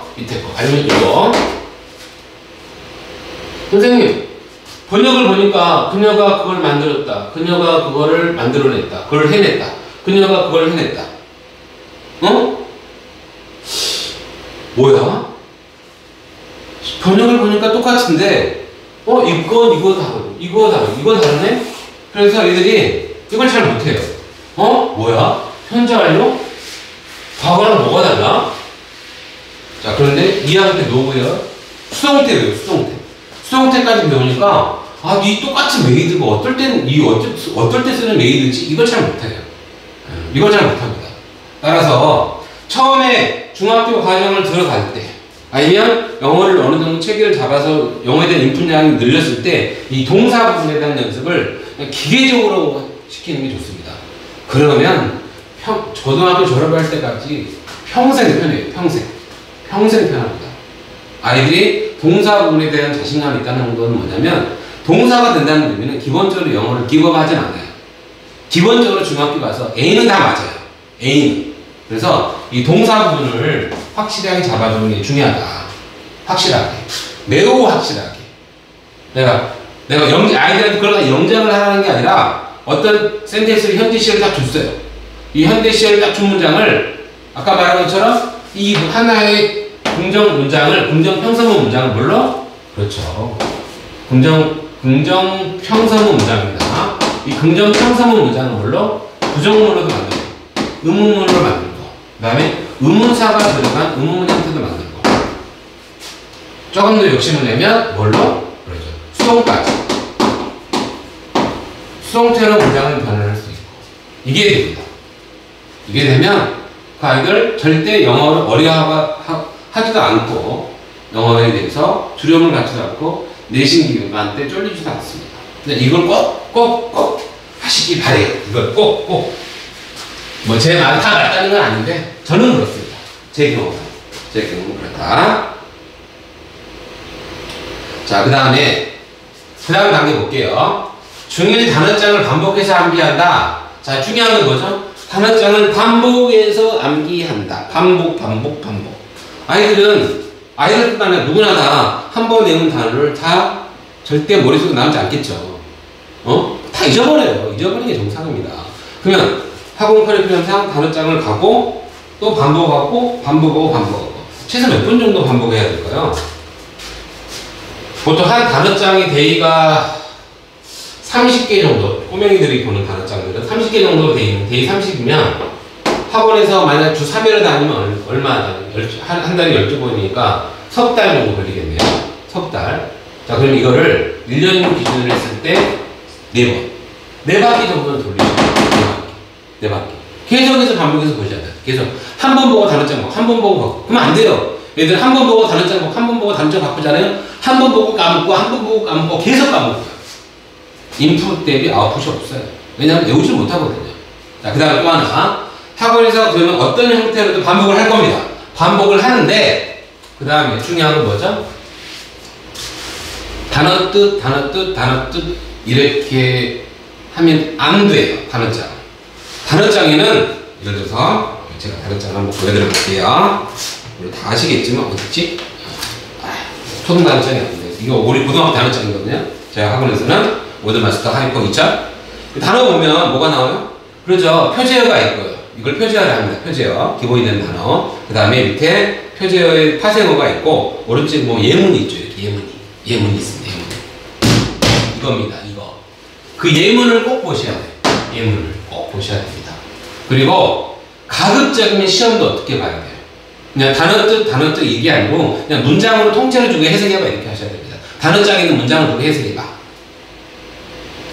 아니면 이거. 선생님, 번역을 보니까 그녀가 그걸 만들었다. 그녀가 그거를 만들어냈다. 그걸 해냈다. 그녀가 그걸 해냈다. 뭐야? 번역을 보니까 똑같은데, 이거 다르네? 그래서 애들이 이걸 잘 못해요. 뭐야? 현재 완료? 과거랑 뭐가 달라? 자, 그런데 2학년 때 뭐고요? 수동태 배워요, 수동태까지 배우니까, 이 똑같은 메이드가 어떨 때 쓰는 메이드지? 이걸 잘 못해요. 이걸 잘 못합니다. 따라서, 처음에 중학교 과정을 들어갈 때, 아니면 영어를 어느 정도 체계를 잡아서 영어에 대한 인풋량이 늘렸을 때, 이 동사 부분에 대한 연습을 그냥 기계적으로 시키는 게 좋습니다. 그러면, 초등학교 졸업할 때까지 평생 편해요, 평생 편합니다. 아이들이 동사 부분에 대한 자신감이 있다는 건 뭐냐면 동사가 된다는 의미는 기본적으로 영어를 기법하진 않아요. 기본적으로 중학교 가서 A는 다 맞아요. A는. 그래서 이 동사 부분을 확실하게 잡아주는 게 중요하다. 확실하게. 매우 확실하게. 내가 아이들한테 그러다 영작을 하라는 게 아니라 어떤 센텐스를 현재 시를 딱 줬어요. 이 현재 시를 딱 준 문장을 아까 말한 것처럼 이 하나의 긍정 문장을, 긍정 평서문 문장을 뭘로? 그렇죠. 긍정 평서문 문장입니다. 이 긍정 평서문 문장은 뭘로? 부정문으로도 만들고, 의문문으로 만들고, 그 다음에 의문사가 들어간 의문문 형태도 만들고, 조금 더 욕심을 내면 뭘로? 그렇죠. 수동까지. 수동태로 문장을 변환할 수 있고, 이게 됩니다. 이게 되면 그 아이들 절대 영어를 어려워하지도 않고, 영어에 대해서 두려움을 갖지도 않고, 내신 기반한테 쫄리지도 않습니다. 근데 이걸 꼭 하시기 바래요. 이걸 꼭. 뭐 제 말 다 맞다는 건 아닌데 저는 그렇습니다. 제 경우는 그렇다. 자, 그 다음 단계 볼게요. 중1 단어장을 반복해서 암기한다. 자, 중요한 건 뭐죠? 단어장을 반복해서 암기한다. 반복. 아이들뿐 아니라 누구나 다 한 번 외운 단어를 다 절대 머릿속에 남지 않겠죠. 다 잊어버려요. 잊어버리는 게 정상입니다. 그러면 학원 커리큘럼상 단어장을 가고 또 반복하고 최소 몇 번 정도 반복해야 될까요? 보통 한 단어장의 데이가 30개 정도, 꼬맹이들이 보는 단어장들은 30개 정도로 돼 있는 데이 30이면 학원에서 만약 주 3회를 다니면 얼마, 한 달에 12번이니까 석 달 정도 걸리겠네요. 석 달. 자, 그럼 이거를 1년 기준으로 했을 때 4번. 4바퀴 정도는 돌리시면 4바퀴. 계속해서 반복해서 보셔야 돼요. 계속. 한 번 보고 단어장 바꾸고, 한 번 보고 바꾸고. 그러면 안 돼요. 얘들 한 번 보고 단어장 바꾸고, 한 번 보고 단어장 바꾸잖아요. 한 번 보고 까먹고, 한 번 보고 까먹고, 계속 까먹고요. 인풋 대비 아웃풋이 없어요. 왜냐하면 외우지 못하거든요. 자, 그 다음에 또 하나. 학원에서 그러면 어떤 형태로도 반복을 할 겁니다. 반복을 하는데, 그 다음에 중요한 건 뭐죠? 단어 뜻, 이렇게 하면 안 돼요. 단어장에는, 예를 들어서, 제가 단어장을 한번 보여드려 볼게요. 우리 다 아시겠지만, 어딨지? 초등 단어장이 안 돼요. 이거 우리 고등학교 단어장이거든요. 제가 학원에서는 워드마스터 하이퍼 2차. 단어 보면 뭐가 나와요? 그렇죠. 표제어가 있고요. 이걸 표제어를 합니다. 표제어. 기본이 되는 단어. 그 다음에 밑에 표제어의 파생어가 있고, 오른쪽 뭐 예문이 있죠. 이렇게 예문이 있습니다. 이겁니다. 이거. 그 예문을 꼭 보셔야 돼요. 예문을 꼭 보셔야 됩니다. 그리고 가급적이면 시험도 어떻게 봐야 돼요? 그냥 단어 뜻 이게 아니고 그냥 문장으로 통째로 주고 해석해봐 이렇게 하셔야 됩니다. 단어장에 있는 문장을 보고 해석해봐.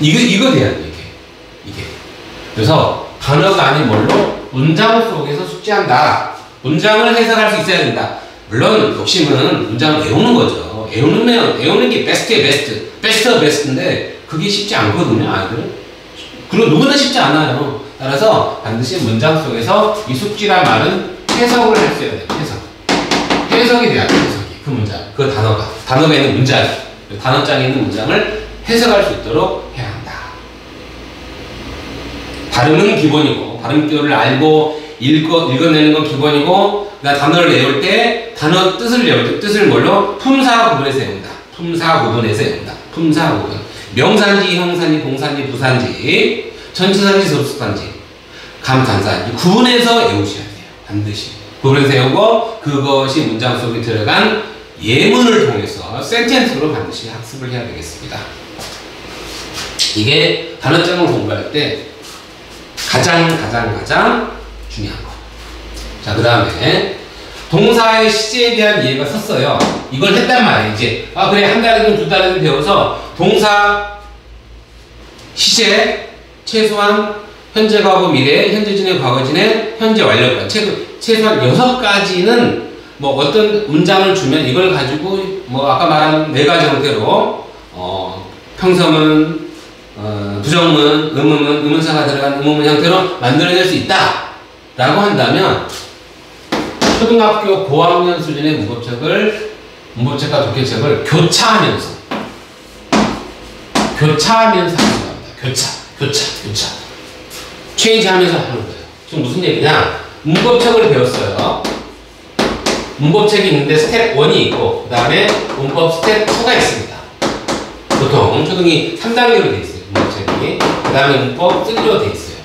이거 돼야 돼요. 이게. 그래서 단어가 아닌 뭘로 문장 속에서 숙지한다. 문장을 해석할 수 있어야 된다. 물론 욕심은 문장을 외우는 거죠. 외우는 게 베스트인데 그게 쉽지 않거든요, 아이들은. 그리고 누구나 쉽지 않아요. 따라서 반드시 문장 속에서 이 숙지란 말은 해석을 할 수 있어야 돼요. 해석이 돼야 돼요. 그 문장, 그 단어가 있는 문장, 단어장에 있는 문장을 해석할 수 있도록 해야 한다. 발음은 기본이고, 발음표를 알고 읽어내는 건 기본이고, 단어를 외울 때 단어 뜻을 외울 때 뜻을 뭘로? 품사 구분해서 외운다. 품사 구분. 명사인지, 형사인지, 동사인지, 부사인지, 전치사인지, 접수사인지, 감탄사인지 구분해서 외우셔야 돼요. 반드시. 구분해서 외우고 그것이 문장 속에 들어간 예문을 통해서 센텐스로 반드시 학습을 해야 되겠습니다. 이게 단어장을 공부할 때 가장 중요한 거. 자, 그 다음에 동사의 시제에 대한 이해가 섰어요. 이걸 했단 말이에요. 이제 그래, 한 달이든 두 달이든 배워서 동사 시제 최소한 현재 과거 미래, 현재 진행 과거 진행, 현재 완료까지 최소한 6가지는 뭐 어떤 문장을 주면 이걸 가지고 뭐 아까 말한 4가지 형태로 평서문, 부정문, 의문문, 의문사가 들어간 의문문 형태로 만들어낼 수 있다 라고 한다면 초등학교 고학년 수준의 문법책을 문법책과 독해책을 교차하면서 하는 겁니다. 교차. 체인지 하면서 하는 거예요. 지금 무슨 얘기냐? 문법책을 배웠어요. 문법책이 있는데 스텝 1이 있고, 그 다음에 문법 스텝 2가 있습니다. 보통 초등이 3단계로 돼 있어요. 문법책이. 그 다음에 문법 3로 돼 있어요.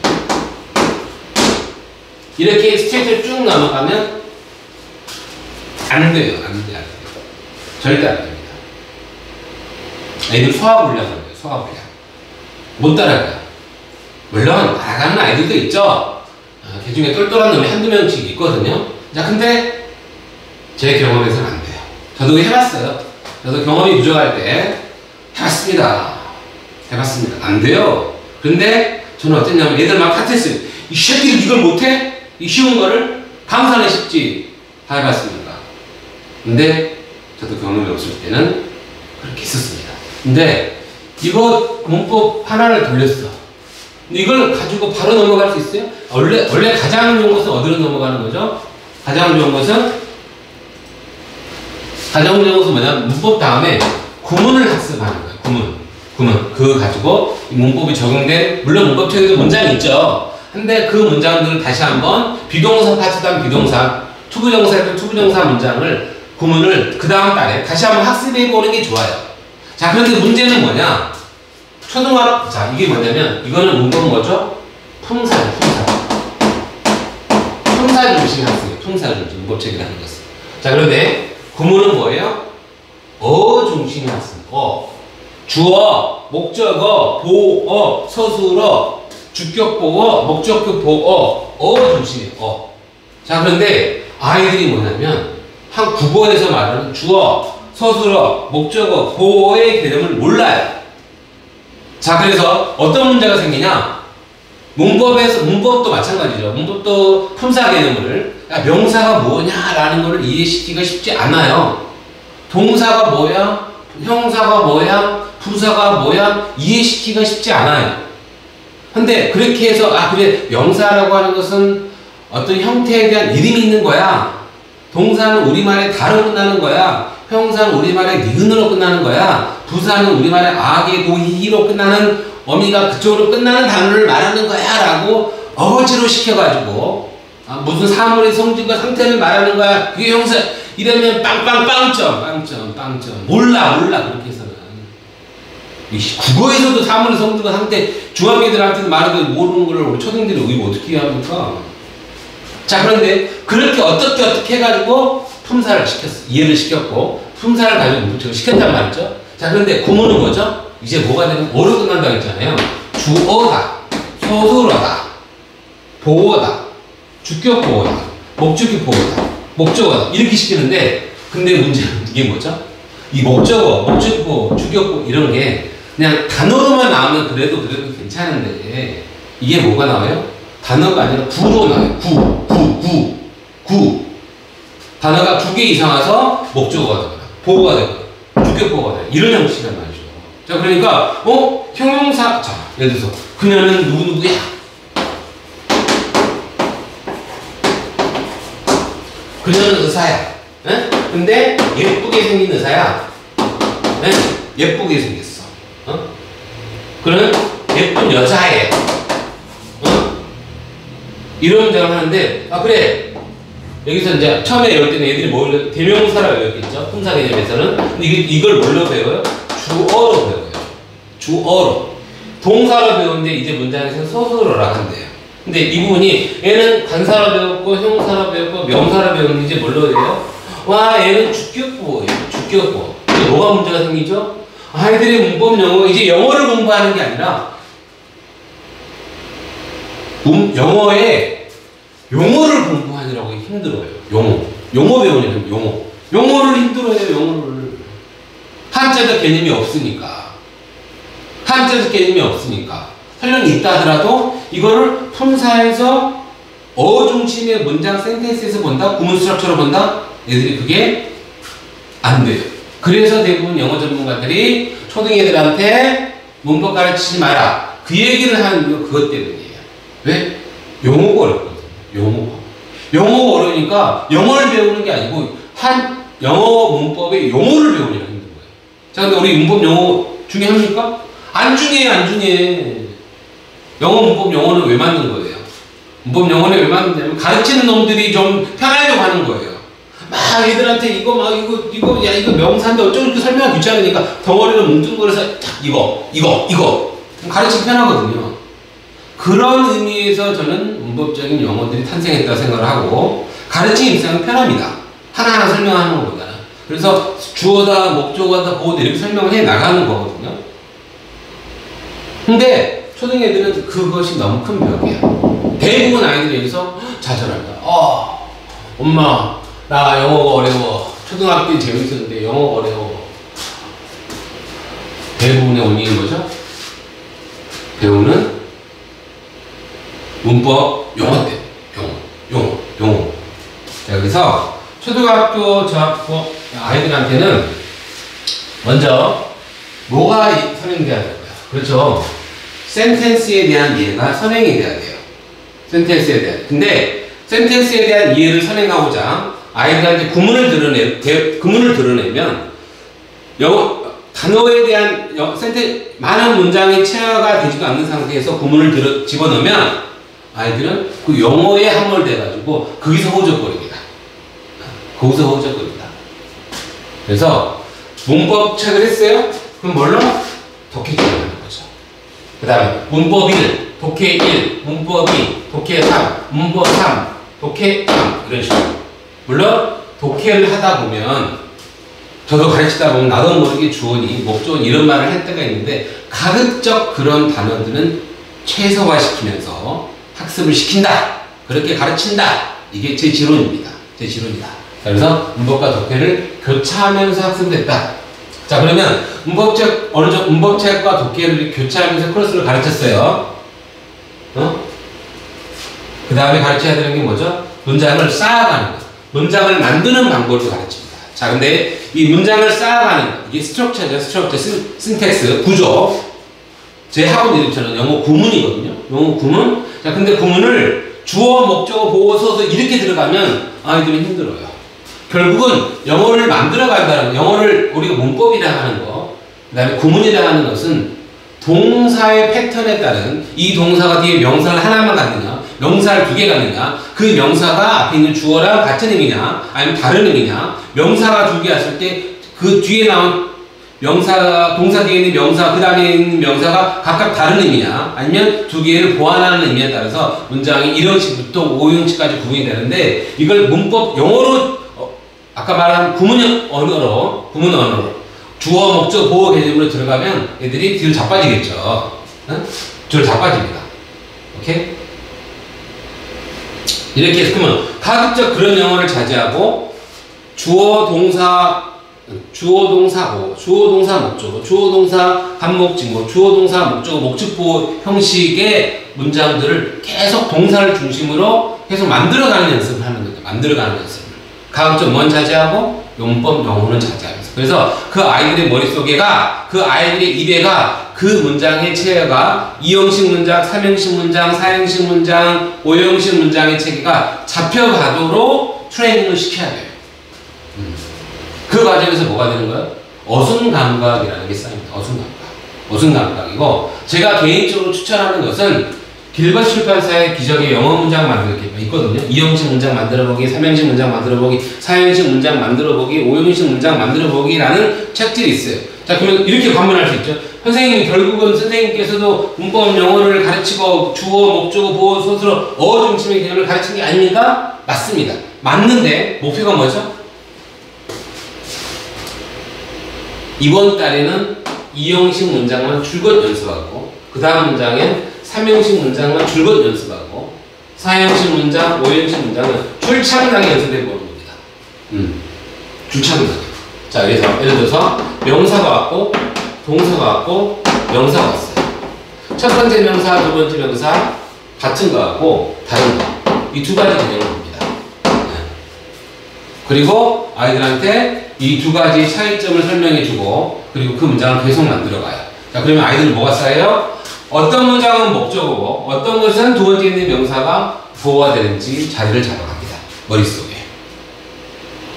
이렇게 스테이지를 쭉 넘어가면 안 돼요. 절대 안 됩니다. 애들 소화 불량을 해요. 소화 불량. 못 따라가요. 물론 따라가는 아이들도 있죠. 그 중에 똘똘한 놈이 한두 명씩 있거든요. 자, 근데 제 경험에서는 안 돼요. 저도 해봤어요. 저도 경험이 부족할 때 해봤습니다. 안 돼요. 근데 저는 어땠냐면 애들 막 탓했어요. 이 새끼들 이걸 못해? 이 쉬운 거를? 강사는 쉽지. 다 해봤습니다. 근데 저도 경험이 없을 때는 그렇게 했었습니다. 근데 이거 문법 하나를 돌렸어. 근데 이걸 가지고 바로 넘어갈 수 있어요? 원래 가장 좋은 것은 어디로 넘어가는 거죠? 가장 좋은 것은 뭐냐면 문법 다음에 구문을 학습하는 거예요. 구문. 그거 가지고 이 문법이 적용된, 물론 문법책에도 문장이 있죠. 근데 그 문장들을 다시 한번 비동사 파트단 비동사, 투부정사에도 투부정사 문장을, 구문을 그 다음 달에 다시 한번 학습해 보는 게 좋아요. 자, 그런데 문제는 뭐냐? 자, 이게 뭐냐면, 이거는 문법은 뭐죠? 품사 중심 학습이에요. 품사 중심, 문법책이라는 것은. 자, 그런데 구문은 뭐예요? 중심 학습. 주어, 목적어, 보어, 서술어, 주격보어, 목적격 보어, 중심이에요. 자, 그런데 아이들이 뭐냐면 한 국어에서 말하는 주어, 서술어, 목적어, 보어의 개념을 몰라요. 자, 그래서 어떤 문제가 생기냐? 문법도 마찬가지죠. 문법도 품사 개념을, 명사가 뭐냐라는 것을 이해시키기가 쉽지 않아요. 동사가 뭐야? 형사가 뭐야? 부사가 뭐야? 이해시키기가 쉽지 않아요. 근데 그렇게 해서, 그래, 명사라고 하는 것은 어떤 형태에 대한 이름이 있는 거야. 동사는 우리말에 다로 끝나는 거야. 형사는 우리말에 니은으로 끝나는 거야. 부사는 우리말에 악의 도히로 끝나는, 어미가 그쪽으로 끝나는 단어를 말하는 거야 라고 어거지로 시켜가지고 무슨 사물의 성질과 상태를 말하는 거야. 그게 형사. 이러면 빵점. 몰라 그렇게 해서는. 국어에서도 사물의 성질과 상태, 중학교 애들한테도 말해도 모르는 거를 우리 초등들이 우리 어떻게 합니까? 자, 그런데 그렇게 어떻게 해가지고 품사를 시켰어. 이해를 시켰고 품사를 가지고 문법책을 시켰단 말이죠. 자, 그런데 구문은 뭐죠? 이제 뭐가 되면 어로 끝난다고 했잖아요. 주어다, 서술어다, 보어다, 주격보어다, 목적격 보어다, 목적어다, 이렇게 시키는데, 근데 문제는 이게 뭐죠? 이 목적어, 목적보, 주격보 이런 게 그냥 단어로만 나오면 그래도 괜찮은데, 이게 뭐가 나와요? 단어가 아니라 구로 나와요. 구. 단어가 2개 이상 와서 목적어가 되거나 보어가 되거나 주격보어가 되거나 이런 형식이란 말이죠. 자, 그러니까 형용사, 자, 예를 들어서 그녀는 누구누구야. 그녀는 의사야. 에? 근데 예쁘게 생긴 의사야. 에? 예쁘게 생겼어. 그는 예쁜 여자애. 이런 문장을 하는데, 그래. 여기서 이제 처음에 외울 때는 애들이 뭘 대명사라고 외웠겠죠? 품사 개념에서는. 근데 이걸 뭘로 배워요? 주어로 배워요. 주어로. 동사로 배우는데 이제 문장에서는 서술어라 한대요. 근데 이 부분이 얘는 관사로 배웠고 형사로 배웠고 명사로 배웠는데 이제 뭘로 배워요? 얘는 주격보예요. 주격보. 이제 뭐가 문제가 생기죠? 아이들의 문법 영어, 이제 영어를 공부하는 게 아니라 영어에 용어를 공부하느라고 힘들어요. 용어 배우려면 용어를 힘들어해요. 용어를. 한자적 개념이 없으니까. 설령 있다 하더라도 이거를 품사에서 중심의 문장 센텐스에서 본다, 구문 스트럭처로 본다, 애들이 그게 안 돼요. 그래서 대부분 영어 전문가들이 초등애들한테 문법 가르치지 마라, 그 얘기를 하는 이유 그것 때문이에요. 왜? 용어가 어렵거든요. 용어가 어려우니까 영어를 배우는 게 아니고 영어 문법의 용어를 배우느라 힘든 거예요. 자, 근데 우리 문법 용어 중요합니까? 안 중요해, 안 중요해. 영어 문법 용어는 왜 만든 거예요? 문법 용어는 왜 만드냐면 가르치는 놈들이 좀 편하려고 하는 거예요. 막 애들한테 이거, 야, 이거 명사인데 어쩌고 이렇게 설명하기 귀찮으니까 덩어리를 뭉뚱그려서 딱 이거. 가르치기 편하거든요. 그런 의미에서 저는 문법적인 용어들이 탄생했다고 생각을 하고 가르치는 입장은 편합니다. 하나하나 설명하는 것보다는. 그래서 주어다, 목적어다, 보어다 이렇게 설명을 해 나가는 거거든요. 근데 초등 애들은 그것이 너무 큰 벽이야. 대부분 아이들이 여기서 좌절한다. 엄마, 나 영어가 어려워. 초등학교 때 재밌었는데 영어가 어려워. 대부분의 원인이 뭐죠? 배우는 문법 용어 때. 용어. 자, 그래서 초등학교 저학교 아이들한테는 먼저 뭐가 선행돼야 될까요? 그렇죠. 센텐스에 대한 이해가 선행이 돼야 돼요. 센텐스에 대한. 근데 센텐스에 대한 이해를 선행하고자 아이들한테 구문을 드러내면 단어에 대한 많은 문장이 체화가 되지도 않는 상태에서 구문을 집어넣으면 아이들은 그 영어에 함몰돼가지고 거기서 허우적거립니다. 그래서 문법책을 했어요? 그럼 뭘로? 독해집을 하는 거죠. 그 다음에 문법 1, 독해 1, 문법 2, 독해 3, 문법 3, 독해 3 이런 식으로. 물론 독해를 하다 보면 저도 가르치다 보면 나도 모르게 주어니, 목적어니 이런 말을 할 때가 있는데 가급적 그런 단어들은 최소화시키면서 학습을 시킨다. 그렇게 가르친다. 이게 제 지론입니다. 그래서 문법과 독해를 교차하면서 학습됐다. 자, 그러면 문법책과 독해를 교차하면서 코러스를 가르쳤어요. 그 다음에 가르쳐야 되는 게 뭐죠? 문장을 쌓아가는 것. 문장을 만드는 방법을 가르칩니다. 자, 근데 이 문장을 쌓아가는 것. 이게 스트럭처죠. 신텍스, 구조. 제 학원 이름처럼 영어 구문이거든요. 영어 구문. 자, 근데 구문을 주어, 목적어, 보어, 서서 이렇게 들어가면 아이들이 힘들어요. 결국은 영어를 만들어 간다는, 영어를 우리가 문법이라 하는 거, 그 다음에 구문이라 하는 것은 동사의 패턴에 따른 이 동사가 뒤에 명사를 하나만 갖느냐, 명사를 2개 갖느냐, 그 명사가 앞에 있는 주어랑 같은 의미냐, 아니면 다른 의미냐, 명사가 2개 왔을 때 그 뒤에 나온 동사 뒤에 있는 명사, 그 다음에 있는 명사가 각각 다른 의미냐, 아니면 2개를 보완하는 의미에 따라서 문장이 1형식부터 5형식까지 구분이 되는데, 이걸 문법, 영어로, 아까 말한 구문 언어로, 주어, 목적, 보호 개념으로 들어가면 애들이 뒤로 자빠지겠죠. 뒤로 자빠집니다. 오케이? 이렇게 해서, 그러면 가급적 그런 영어를 자제하고, 주어, 동사, 목적어, 주어, 동사, 간목직모, 주어, 동사, 목적어, 목적보 형식의 문장들을 계속 동사를 중심으로 계속 만들어가는 연습을 하는 거죠. 만들어가는 연습을. 가급적 뭔 자제하고, 용법, 영어는 자제하면서. 그래서 그 아이들의 머릿속에가, 그 아이들의 입에가 그 문장의 체계가 2형식 문장, 3형식 문장, 4형식 문장, 5형식 문장의 체계가 잡혀가도록 트레이닝을 시켜야 돼요. 그 과정에서 뭐가 되는 거예요? 어순감각이라는 게 쌓입니다. 어순감각이고, 제가 개인적으로 추천하는 것은 길벗 출판사의 기적의 영어 문장 만들기 있거든요. 2형식 문장 만들어보기, 3형식 문장 만들어보기, 4형식 문장 만들어보기, 5형식 문장 만들어보기라는 책들이 있어요. 자, 그러면 이렇게 관문할 수 있죠. 선생님, 결국은 선생님께서도 문법 영어를 가르치고 주어, 목적어, 보어, 소스로 어어 중심의 개념을 가르친 게 아닙니까? 맞습니다. 맞는데 목표가 뭐죠? 이번 달에는 2형식 문장만 줄곧 연습하고, 그 다음 문장엔 3형식 문장만 줄곧 연습하고, 4형식 문장, 5형식 문장은 줄차근하게 연습해 보는 겁니다. 줄차근하게. 자, 그래서 예를 들어서 명사가 왔고, 동사가 왔고, 명사가 왔어요. 첫 번째 명사, 두 번째 명사 같은 거 같고 다른 거. 이 2가지 개념을 봅니다. 그리고 아이들한테 이 2가지 차이점을 설명해주고, 그리고 그 문장을 계속 만들어가요. 자, 그러면 아이들은 뭐가 쌓여요? 어떤 문장은 목적어고, 어떤 것은 두 번째 있는 명사가 부호가 되는지 자리를 잡아갑니다. 머릿속에.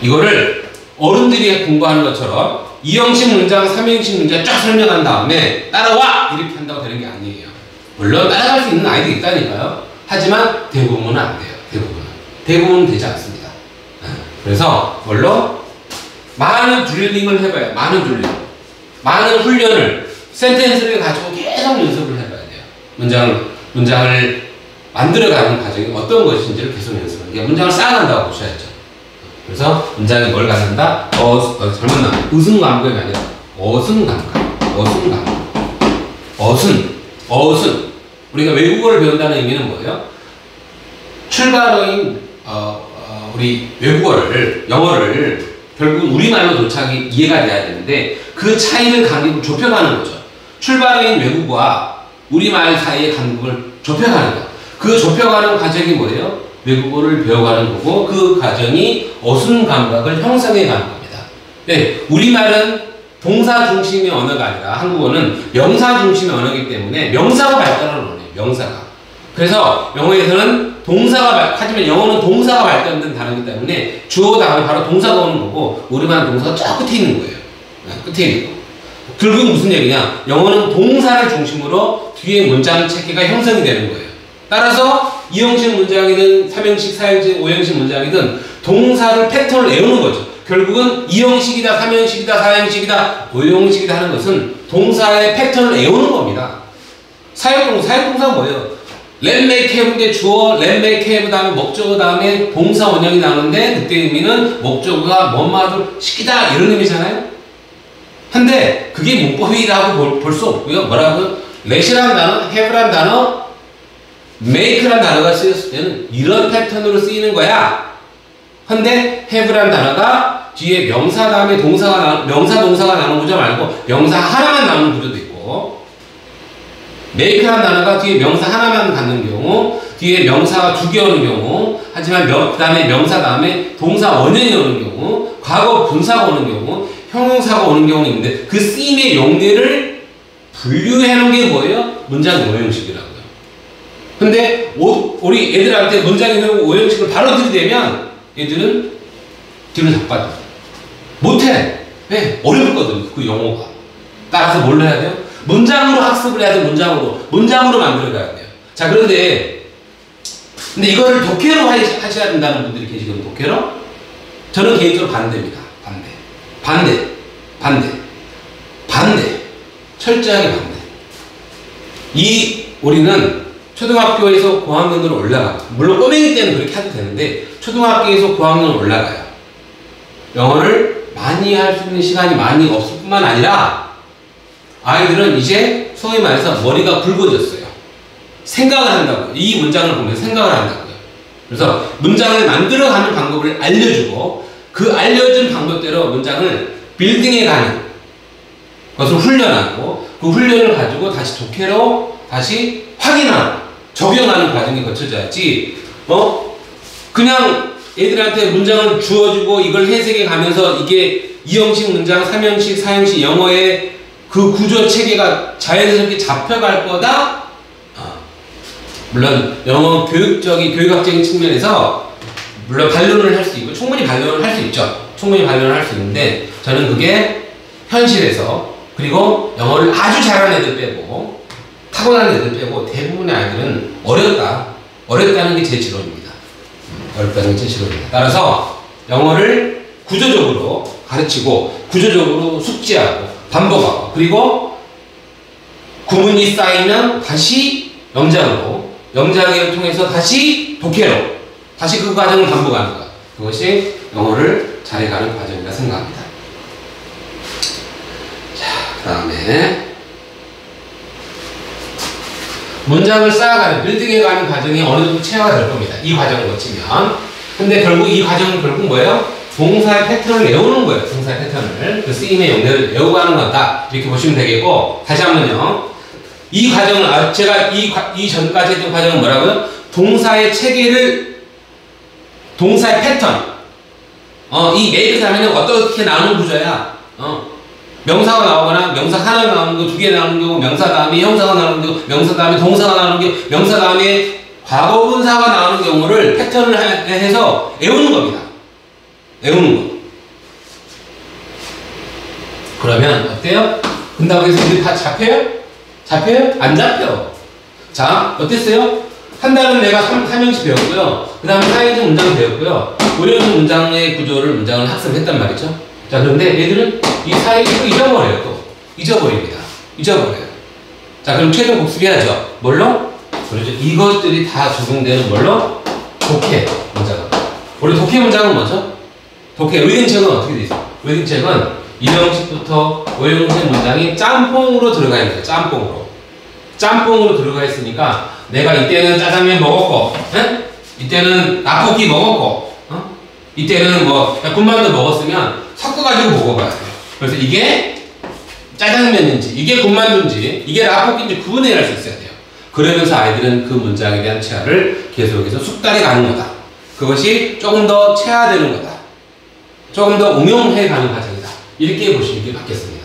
이거를 어른들이 공부하는 것처럼 2형식 문장, 3형식 문장 쫙 설명한 다음에 따라와! 이렇게 한다고 되는 게 아니에요. 물론 따라갈 수 있는 아이도 있다니까요. 하지만 대부분은 안 돼요. 대부분은 되지 않습니다. 그래서 뭘로? 많은 드릴링을 해봐요. 많은 훈련을, 센텐스를 가지고 계속 연습을 해봐야 돼요. 문장을 만들어가는 과정이 어떤 것인지를 계속 연습하는 게 문장을 쌓아간다고 보셔야죠. 그래서 문장이 뭘 갖는다? 잘못 나와. 어순감각이 아니라 어순감각. 어순. 우리가 외국어를 배운다는 의미는 뭐예요? 출발어인 우리 외국어를, 영어를 결국 우리말로 도착이 이해가 돼야 되는데 그 차이는 간격을 좁혀가는 거죠. 출발어인 외국어와 우리말 사이의 간격을 좁혀가는 거. 그 좁혀가는 과정이 뭐예요? 외국어를 배워가는 거고 그 과정이 어순 감각을 형성해 가는 겁니다. 네, 우리말은 동사 중심의 언어가 아니라 한국어는 명사 중심의 언어이기 때문에 명사가 발달을 원해요. 명사가. 그래서 영어에서는 하지만 영어는 동사가 발달된 단어이기 때문에 주어 다음에 바로 동사가 오는 거고 우리말은 동사가 저 끝에 있는 거예요. 끝에 있는 거. 결국은 무슨 얘기냐? 영어는 동사를 중심으로 뒤에 문장 체계가 형성이 되는 거예요. 따라서 2형식 문장이든 3형식, 4형식, 5형식 문장이든 동사를 패턴을 외우는 거죠. 결국은 2형식이다, 3형식이다, 4형식이다, 5형식이다 하는 것은 동사의 패턴을 외우는 겁니다. 사역동사는 뭐예요? let, make, have인데 주어, let, make, have 다음에 목적어 다음에 동사 원형이 나오는데 그때 의미는 목적어가 뭐뭐하도 시키다 이런 의미잖아요. 근데 그게 문법이라고 볼 수 없고요. 뭐라고요? let이라는 단어, have라는 단어, make라는 단어가 쓰였을 때는 이런 패턴으로 쓰이는 거야. 근데 have라는 단어가 뒤에 명사 다음에 명사 동사가 나오는 구조 말고 명사 하나만 나오는 구조도 있고 make라는 단어가 뒤에 명사 하나만 갖는 경우 뒤에 명사가 2개 오는 경우 하지만 그 다음에 명사 다음에 동사 원형이 오는 경우 과거 분사가 오는 경우 형용사가 오는 경우는 있는데 그 쓰임의 용례를 분류해 놓은 게 뭐예요? 문장 5형식이라고요. 근데 우리 애들한테 문장이 나오고 5형식을 바로 들이대면 애들은 뒤로 자빠져. 못해. 왜? 어렵거든 그 영어가. 따라서 뭘 해야 돼요? 문장으로 학습을 해야 돼요. 문장으로 만들어가야 돼요. 자, 근데 이거를 독해로 하셔야 된다는 분들이 계시거든요. 독해로? 저는 개인적으로 반대입니다. 반대. 철저하게 반대. 우리는 초등학교에서 고학년으로 올라가요. 물론 꼬맹이 때는 그렇게 해도 되는데 초등학교에서 고학년으로 올라가요. 영어를 많이 할 수 있는 시간이 많이 없을 뿐만 아니라 아이들은 이제 소위 말해서 머리가 굵어졌어요. 생각을 한다고요. 이 문장을 보면서 생각을 한다고요. 그래서 문장을 만들어가는 방법을 알려주고 그 알려준 방법대로 문장을 빌딩해가는 것을 훈련하고 그 훈련을 가지고 다시 독해로 다시 확인하고 적용하는 과정이 거쳐져야지 그냥 애들한테 문장을 주어주고 이걸 해석해 가면서 이게 2형식 문장, 3형식, 4형식 영어의 그 구조 체계가 자연스럽게 잡혀갈 거다. 물론 영어 교육학적인 측면에서 물론 반론을 할 수 있고 충분히 반론을 할 수 있죠. 충분히 반론을 할 수 있는데 저는 그게 현실에서 그리고 영어를 아주 잘하는 애들 빼고 타고난 애들 빼고 대부분의 아이들은 어렵다는 게 제 지론입니다. 어렵다는 게 제 지론입니다. 따라서 영어를 구조적으로 가르치고 구조적으로 숙지하고 반복하고 그리고 구문이 쌓이면 다시 영작을 통해서 다시 독해로 다시 그 과정을 반복하는 것. 그것이 영어를 잘해가는 과정이라 생각합니다. 자, 그 다음에 문장을 쌓아가는, 빌딩해가는 과정이 어느 정도 체화가 될 겁니다. 이 과정을 거치면. 근데 결국 이 과정은 결국 뭐예요? 동사의 패턴을 외우는 거예요. 동사의 패턴을. 그 쓰임의 용례를 외우고 가는 거다. 이렇게 보시면 되겠고, 다시 한번요. 이 과정을, 제가 이 전까지 했던 과정은 뭐라고요? 동사의 체계를, 동사의 패턴. 이 make 다음에는 어떻게 나오는 구조야? 명사가 나오거나 명사 하나 나오는 거, 2개 나오는 경우, 명사 다음에 형사가 나오는 경우, 명사 다음에 동사가 나오는 경우, 명사 다음에 과거분사가 나오는 경우를 패턴을 해서 외우는 겁니다. 외우는 거. 그러면 어때요? 근다고 해서 우리 다 잡혀요? 잡혀요? 안 잡혀. 자, 어땠어요? 한 달은 내가 3형식 배웠고요. 그 다음에 4형식 문장 배웠고요. 5형식 문장의 구조를 문장을 학습했단 말이죠. 자, 그런데 얘들은 이 4형식을 잊어버려요. 또 잊어버립니다. 잊어버려요. 자, 그럼 최종 복습해야죠. 뭘로? 그렇죠. 이것들이 다 적용되는 뭘로? 독해 문장은. 우리 독해 문장은 뭐죠? 독해 리딩책은 어떻게 돼 있어? 리딩책은 2형식부터 5형식 문장이 짬뽕으로 들어가 있어요. 짬뽕으로. 짬뽕으로 들어가 있으니까 내가 이때는 짜장면 먹었고, 에? 이때는 라볶이 먹었고, 이때는 뭐 군만두 먹었으면 섞어가지고 먹어봐야 돼요. 그래서 이게 짜장면인지, 이게 군만두인지, 이게 라볶이인지 구분해야 할 수 있어야 돼요. 그러면서 아이들은 그 문장에 대한 체화를 계속해서 숙달해 가는 거다. 그것이 조금 더 체화되는 거다. 조금 더 응용해 가는 과정이다. 이렇게 보시는 게 맞겠습니다.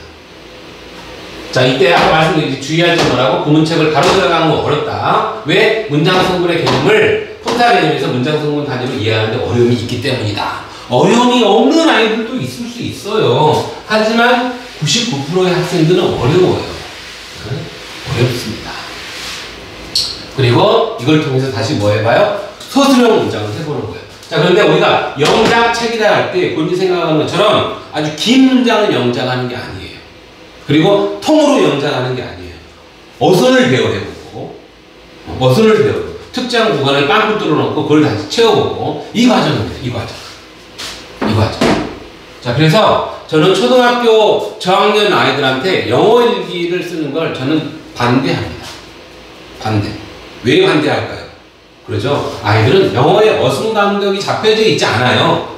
자, 이때 아까 말씀드린 주의할 점 뭐라고? 구문책을 바로 들어가는 거 어렵다. 왜? 문장 성분의 개념을 통사 개념에서 문장 성분 단위로 이해하는데 어려움이 있기 때문이다. 어려움이 없는 아이들도 있을 수 있어요. 하지만 99%의 학생들은 어려워요. 어렵습니다. 그리고 이걸 통해서 다시 뭐 해봐요? 소수령 문장을 해보는 거예요. 자, 그런데 우리가 영작책이라 할 때 본인이 생각하는 것처럼 아주 긴 문장을 영작하는 게 아니에요. 그리고 통으로 영작하는 게 아니에요. 어선을 배워보고, 어선을 배우고, 특정 구간을 빵꾸 뚫어놓고 그걸 다시 채워보고, 이 과정입니다. 이 과정. 이 과정. 자, 그래서 저는 초등학교 저학년 아이들한테 영어 일기를 쓰는 걸 저는 반대합니다. 반대. 왜 반대할까요? 그러죠? 아이들은 영어의 어순감독이 잡혀져 있지 않아요.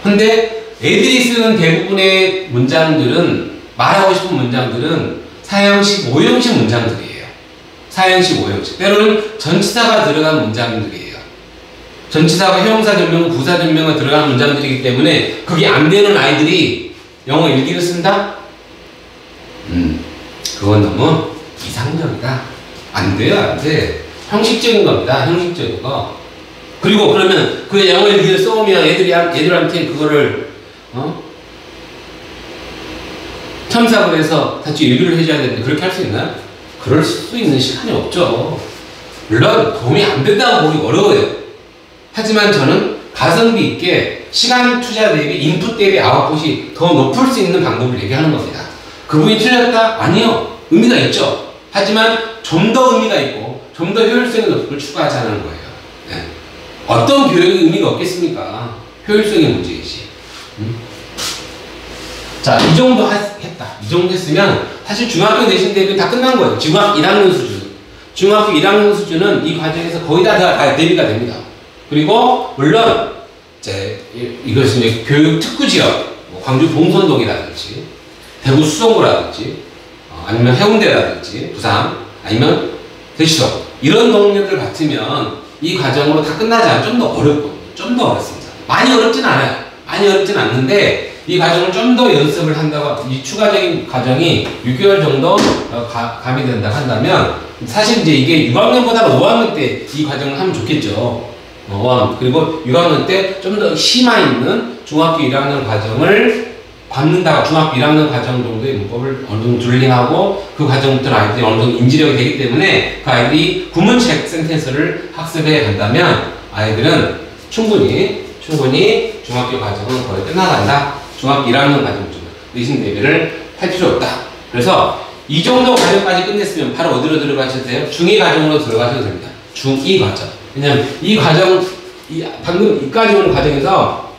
근데 애들이 쓰는 대부분의 문장들은, 말하고 싶은 문장들은 4형식, 5형식 문장들이에요. 4형식, 5형식. 때로는 전치사가 들어간 문장들이에요. 전치사가 형용사 전명, 부사 전명이 들어간 문장들이기 때문에 그게 안 되는 아이들이 영어 일기를 쓴다? 그건 너무 이상적이다. 안 돼요, 안 돼. 형식적인 겁니다. 형식적인 거. 그리고 그러면 그 영어 일기를 써오면 애들한테 그거를 첨삭을 해서 같이 일기를 해줘야 되는데 그렇게 할 수 있나요? 그럴 수 있는 시간이 없죠. 물론 도움이 안 된다고 보기 어려워요. 하지만 저는 가성비 있게 시간 투자 대비 인풋 대비 아웃풋이 더 높을 수 있는 방법을 얘기하는 겁니다. 그분이 틀렸다? 아니요. 의미가 있죠. 하지만 좀 더 의미가 있고 좀 더 효율성이 높은 걸 추가하자는 거예요. 네. 어떤 교육이 의미가 없겠습니까? 효율성의 문제이지. 자, 이 정도 했다. 이 정도 했으면 사실 중학교 내신 대비 다 끝난 거예요. 중학교 1학년 수준. 중학교 1학년 수준은 이 과정에서 거의 다 대비가 됩니다. 그리고 물론 이것은 이제 교육 특구 지역, 뭐 광주 봉선동이라든지 대구 수성구라든지 아니면 해운대라든지 부산 아니면 대시도 이런 동네들 같으면 이 과정으로 다 끝나지 않아요. 좀 더 어렵거든요. 좀 더 어렵습니다. 많이 어렵진 않아요. 많이 어렵진 않는데 이 과정을 좀 더 연습을 한다고, 이 추가적인 과정이 6개월 정도 가미된다고 한다면 사실 이제 이게 6학년보다는 5학년 때 이 과정을 하면 좋겠죠. 5학년. 그리고 6학년 때 좀 더 심화 있는 중학교 1학년 과정을 받는다가 중학교 1학년 과정 정도의 문법을 어느 정도 둘링하고 그 과정부터 아이들이 어느 정도 인지력이 되기 때문에 그 아이들이 구문책 센텐스를 학습해 간다면 아이들은 충분히 중학교 과정은 거의 끝나간다. 중학교 1학년 과정쯤 리딩 대비를 할 필요 없다. 그래서 이 정도 과정까지 끝냈으면 바로 어디로 들어가셔도 돼요? 중2 과정으로 들어가셔도 됩니다. 중2 과정. 왜냐면 이 과정, 방금 이까지 오는 과정에서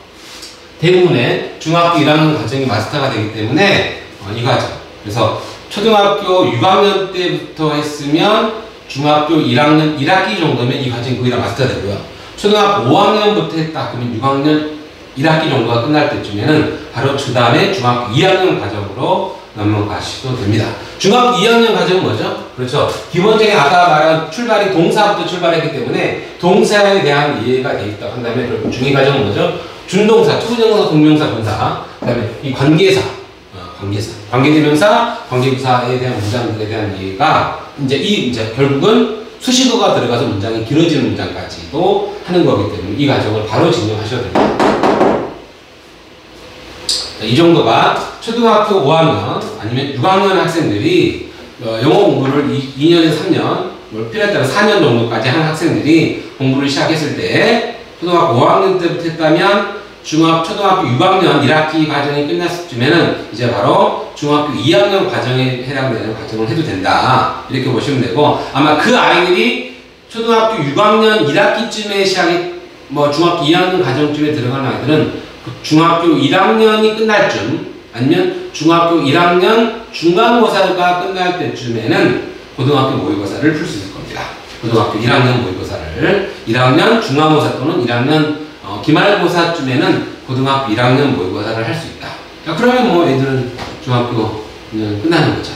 대부분의 중학교 1학년 과정이 마스터가 되기 때문에 이 과정. 그래서 초등학교 6학년 때부터 했으면 중학교 1학년 1학기 정도면 이 과정이 거의 다 마스터 되고요. 초등학교 5학년부터 했다 그러면 6학년 1학기 정도가 끝날 때쯤에는 바로 그 다음에 중학교 2학년 과정으로 넘어가셔도 됩니다. 중학교 2학년 과정은 뭐죠? 그렇죠. 기본적인 아까 말한 출발이 동사부터 출발했기 때문에 동사에 대한 이해가 되어 있다고 한다면 그럼 중2 과정은 뭐죠? 준동사, 투부정사, 동명사, 분사, 그 다음에 이 관계사, 관계대명사, 관계부사에 대한 문장들에 대한 이해가 이제 결국은 수식어가 들어가서 문장이 길어지는 문장까지도 하는 거기 때문에 이 과정을 바로 진행하셔야 됩니다. 이 정도가 초등학교 5학년 아니면 6학년 학생들이 영어 공부를 2년에서 3년, 뭐 필요에 따라 4년 정도까지 한 학생들이 공부를 시작했을 때 초등학교 5학년 때부터 했다면 초등학교 6학년 1학기 과정이 끝났을 쯤에는 이제 바로 중학교 2학년 과정에 해당되는 과정을 해도 된다. 이렇게 보시면 되고, 아마 그 아이들이 초등학교 6학년 1학기쯤에 중학교 2학년 과정쯤에 들어가는 아이들은 중학교 1학년이 끝날 쯤, 아니면 중학교 1학년 중간고사가 끝날 때쯤에는 고등학교 모의고사를 풀 수 있을 겁니다. 고등학교 1학년 모의고사를 1학년 중간고사 또는 1학년 기말고사쯤에는 고등학교 1학년 모의고사를 할 수 있다. 자, 그러면 뭐 애들은 중학교는 끝나는 거죠.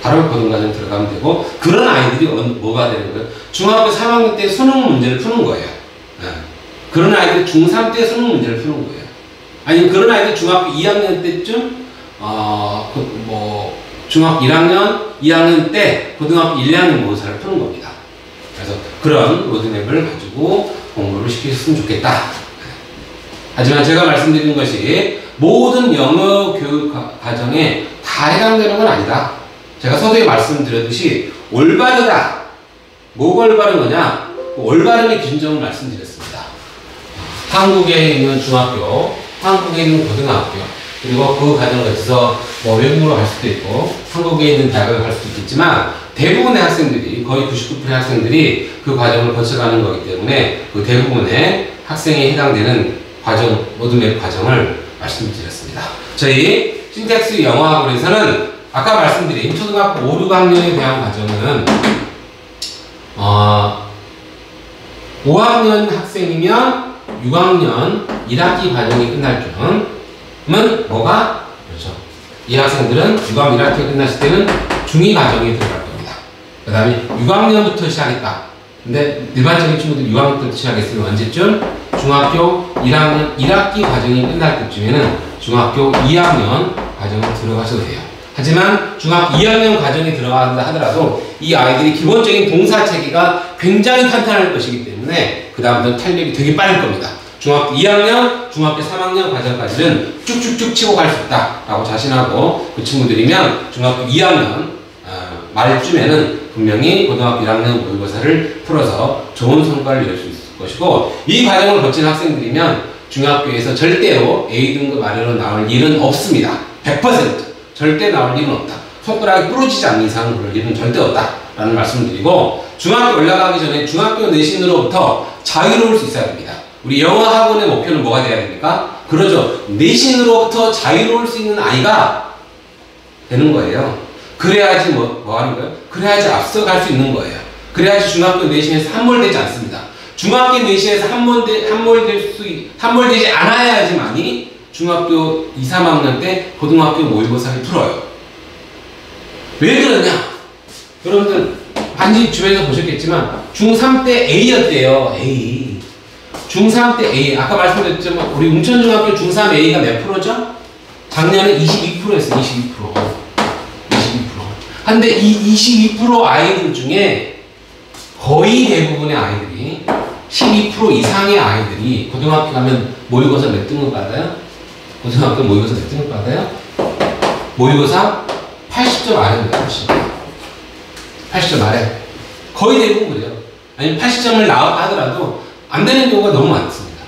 바로 고등과정 들어가면 되고, 그런 아이들이 뭐가 되는 거예요? 중학교 3학년 때 수능 문제를 푸는 거예요. 그런 아이들이 중3 때 수능 문제를 푸는 거예요. 아니면 그런 아이들이 중학교 2학년 때쯤 중학교 1학년, 2학년 때 고등학교 1, 2학년 모의고사를 푸는 겁니다. 그래서 그런 로드맵을 가지고 공부를 시키셨으면 좋겠다. 하지만 제가 말씀드린 것이 모든 영어 교육 과정에 다 해당되는 건 아니다. 제가 서두에 말씀드렸듯이 올바르다. 뭐가 올바른 거냐? 올바름의 기준점을 말씀드렸습니다. 한국에 있는 중학교, 한국에 있는 고등학교, 그리고 그 과정을 거쳐서 외국으로 갈 수도 있고 한국에 있는 대학을 갈 수도 있겠지만 대부분의 학생들이, 거의 99%의 학생들이 그 과정을 거쳐가는 거기 때문에 그 대부분의 학생에 해당되는 과정, 로드맵 과정을 말씀드렸습니다. 저희 신텍스 영어학원에서는 아까 말씀드린 초등학교 5, 6학년에 대한 과정은 5학년 학생이면 6학년 1학기 과정이 끝날 쯤은 뭐가? 그렇죠. 이 학생들은 6학년 1학기가 끝났을 때는 중2 과정에 들어갈 겁니다. 그 다음에 6학년부터 시작했다. 근데 일반적인 친구들이 6학년 때부터 시작했으면 언제쯤? 중학교 1학년 1학기 과정이 끝날 때쯤에는 중학교 2학년 과정을 들어가셔도 돼요. 하지만 중학교 2학년 과정에 들어간다 하더라도 이 아이들이 기본적인 동사 체계가 굉장히 탄탄할 것이기 때문에 그 다음부터 탄력이 되게 빠를 겁니다. 중학교 2학년, 중학교 3학년 과정까지는 쭉쭉쭉 치고 갈 수 있다 라고 자신하고 그 친구들이면 중학교 2학년 말쯤에는 분명히 고등학교 1학년 모의고사를 풀어서 좋은 성과를 낼 수 있을 것이고, 이 과정을 거친 학생들이면 중학교에서 절대로 A등급 아래로 나올 일은 없습니다. 100% 절대 나올 일은 없다. 손가락이 부러지지 않는 이상 그럴 일은 절대 없다 라는 말씀을 드리고, 중학교 올라가기 전에 중학교 내신으로부터 자유로울 수 있어야 됩니다. 우리 영어 학원의 목표는 뭐가 돼야 됩니까? 그러죠. 내신으로부터 자유로울 수 있는 아이가 되는 거예요. 그래야지 뭐 하는 거예요? 그래야지 앞서갈 수 있는 거예요. 그래야지 중학교 내신에서 함몰되지 않습니다. 중학교 내신에서 함몰되지 않아야지만이 중학교 2, 3학년 때 고등학교 모의고사를 풀어요. 왜 그러냐? 여러분들 반드시 주변에서 보셨겠지만 중3 때 A였대요. A. 중3 때 A. 아까 말씀드렸지만 우리 웅천중학교 중3 A가 몇 프로죠? 작년에 22%였어요. 22%. 근데 이 22% 아이들 중에 거의 대부분의 아이들이 12% 이상의 아이들이 고등학교 가면 모의고사 몇 등급 받아요? 고등학교 모의고사 몇 등급 받아요? 모의고사 80점 아래입니다. 80점 아래. 거의 대부분 그래요. 아니면 80점을 하더라도 안 되는 경우가 너무 많습니다.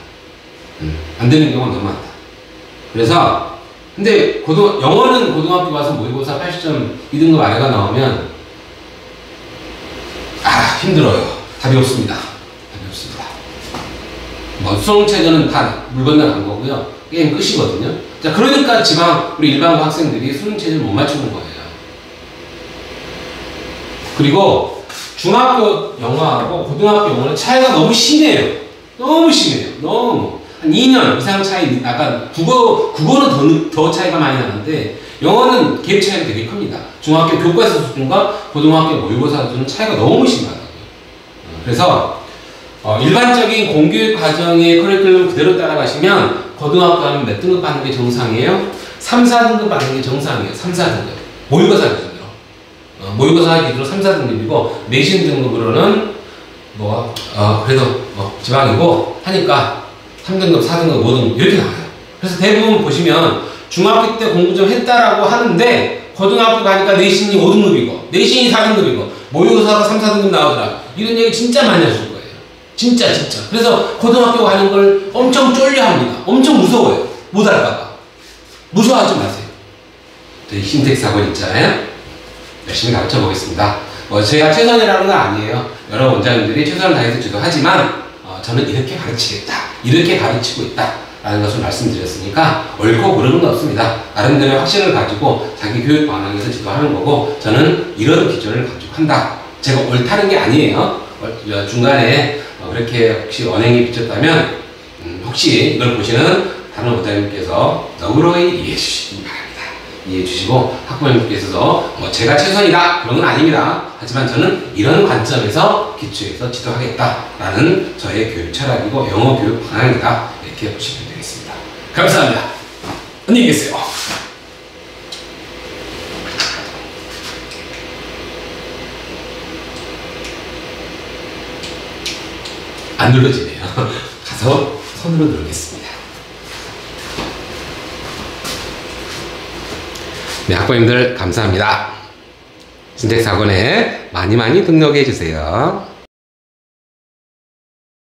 안 되는 경우가 너무 많다. 그래서 근데 영어는 고등학교 가서 모의고사 80점 2등급 아래가 나오면 힘들어요. 답이 없습니다. 답이 없습니다. 수능 체제는 다 물 건너간 거고요. 게임 끝이거든요. 자, 그러니까 우리 일반고 학생들이 수능 체제를 못 맞추는 거예요. 그리고 중학교 영어하고 고등학교 영어는 차이가 너무 심해요. 너무 심해요. 너무. 한 2년 이상 차이, 아까 국어는 더 차이가 많이 나는데 영어는 갭 차이가 되게 큽니다. 중학교 교과서 수준과 고등학교 모의고사 수준은 차이가 너무 심하다고요. 그래서 일반적인 공교육 과정의 커리큘럼 그대로 따라가시면 고등학교 가면 몇 등급 받는 게 정상이에요? 3, 4등급 받는 게 정상이에요. 3, 4등급. 모의고사 기준으로. 모의고사 기준으로 3, 4등급이고 내신 등급으로는 그래도 지방이고 하니까 3등급, 4등급, 5등급 이렇게 나와요. 그래서 대부분 보시면 중학교 때 공부 좀 했다라고 하는데 고등학교 가니까 내신이 5등급이고 내신이 4등급이고 모의고사가 3, 4등급 나오더라. 이런 얘기 진짜 많이 하실 거예요. 진짜. 그래서 고등학교 가는 걸 엄청 쫄려합니다. 엄청 무서워요. 못 할까봐. 무서워하지 마세요. 저희 신택 학원 있잖아요. 열심히 가르쳐 보겠습니다. 제가 최선이라는 건 아니에요. 여러 원장님들이 최선을 다해서 지도하지만 저는 이렇게 가르치겠다. 이렇게 가르치고 있다. 라는 것을 말씀드렸으니까 옳고 그름은 없습니다. 나름대로의 확신을 가지고 자기 교육 방향에서 지도하는 거고 저는 이런 기준을 가지고 한다. 제가 옳다는 게 아니에요. 중간에 그렇게 혹시 언행이 비쳤다면 혹시 이걸 보시는 다른 원장님께서 너그러이 이해해 주시기 바랍니다. 이해해 주시고 학부모님께서도 제가 최선이다 그런 건 아닙니다. 하지만 저는 이런 관점에서 기초에서 지도하겠다라는 저의 교육 철학이고 영어 교육 방향이다. 이렇게 보시면 되겠습니다. 감사합니다. 안녕히 계세요. 안 눌러지네요. 가서 손으로 누르겠습니다. 네, 학부모님들 감사합니다. 신택 학원에 많이 등록해 주세요.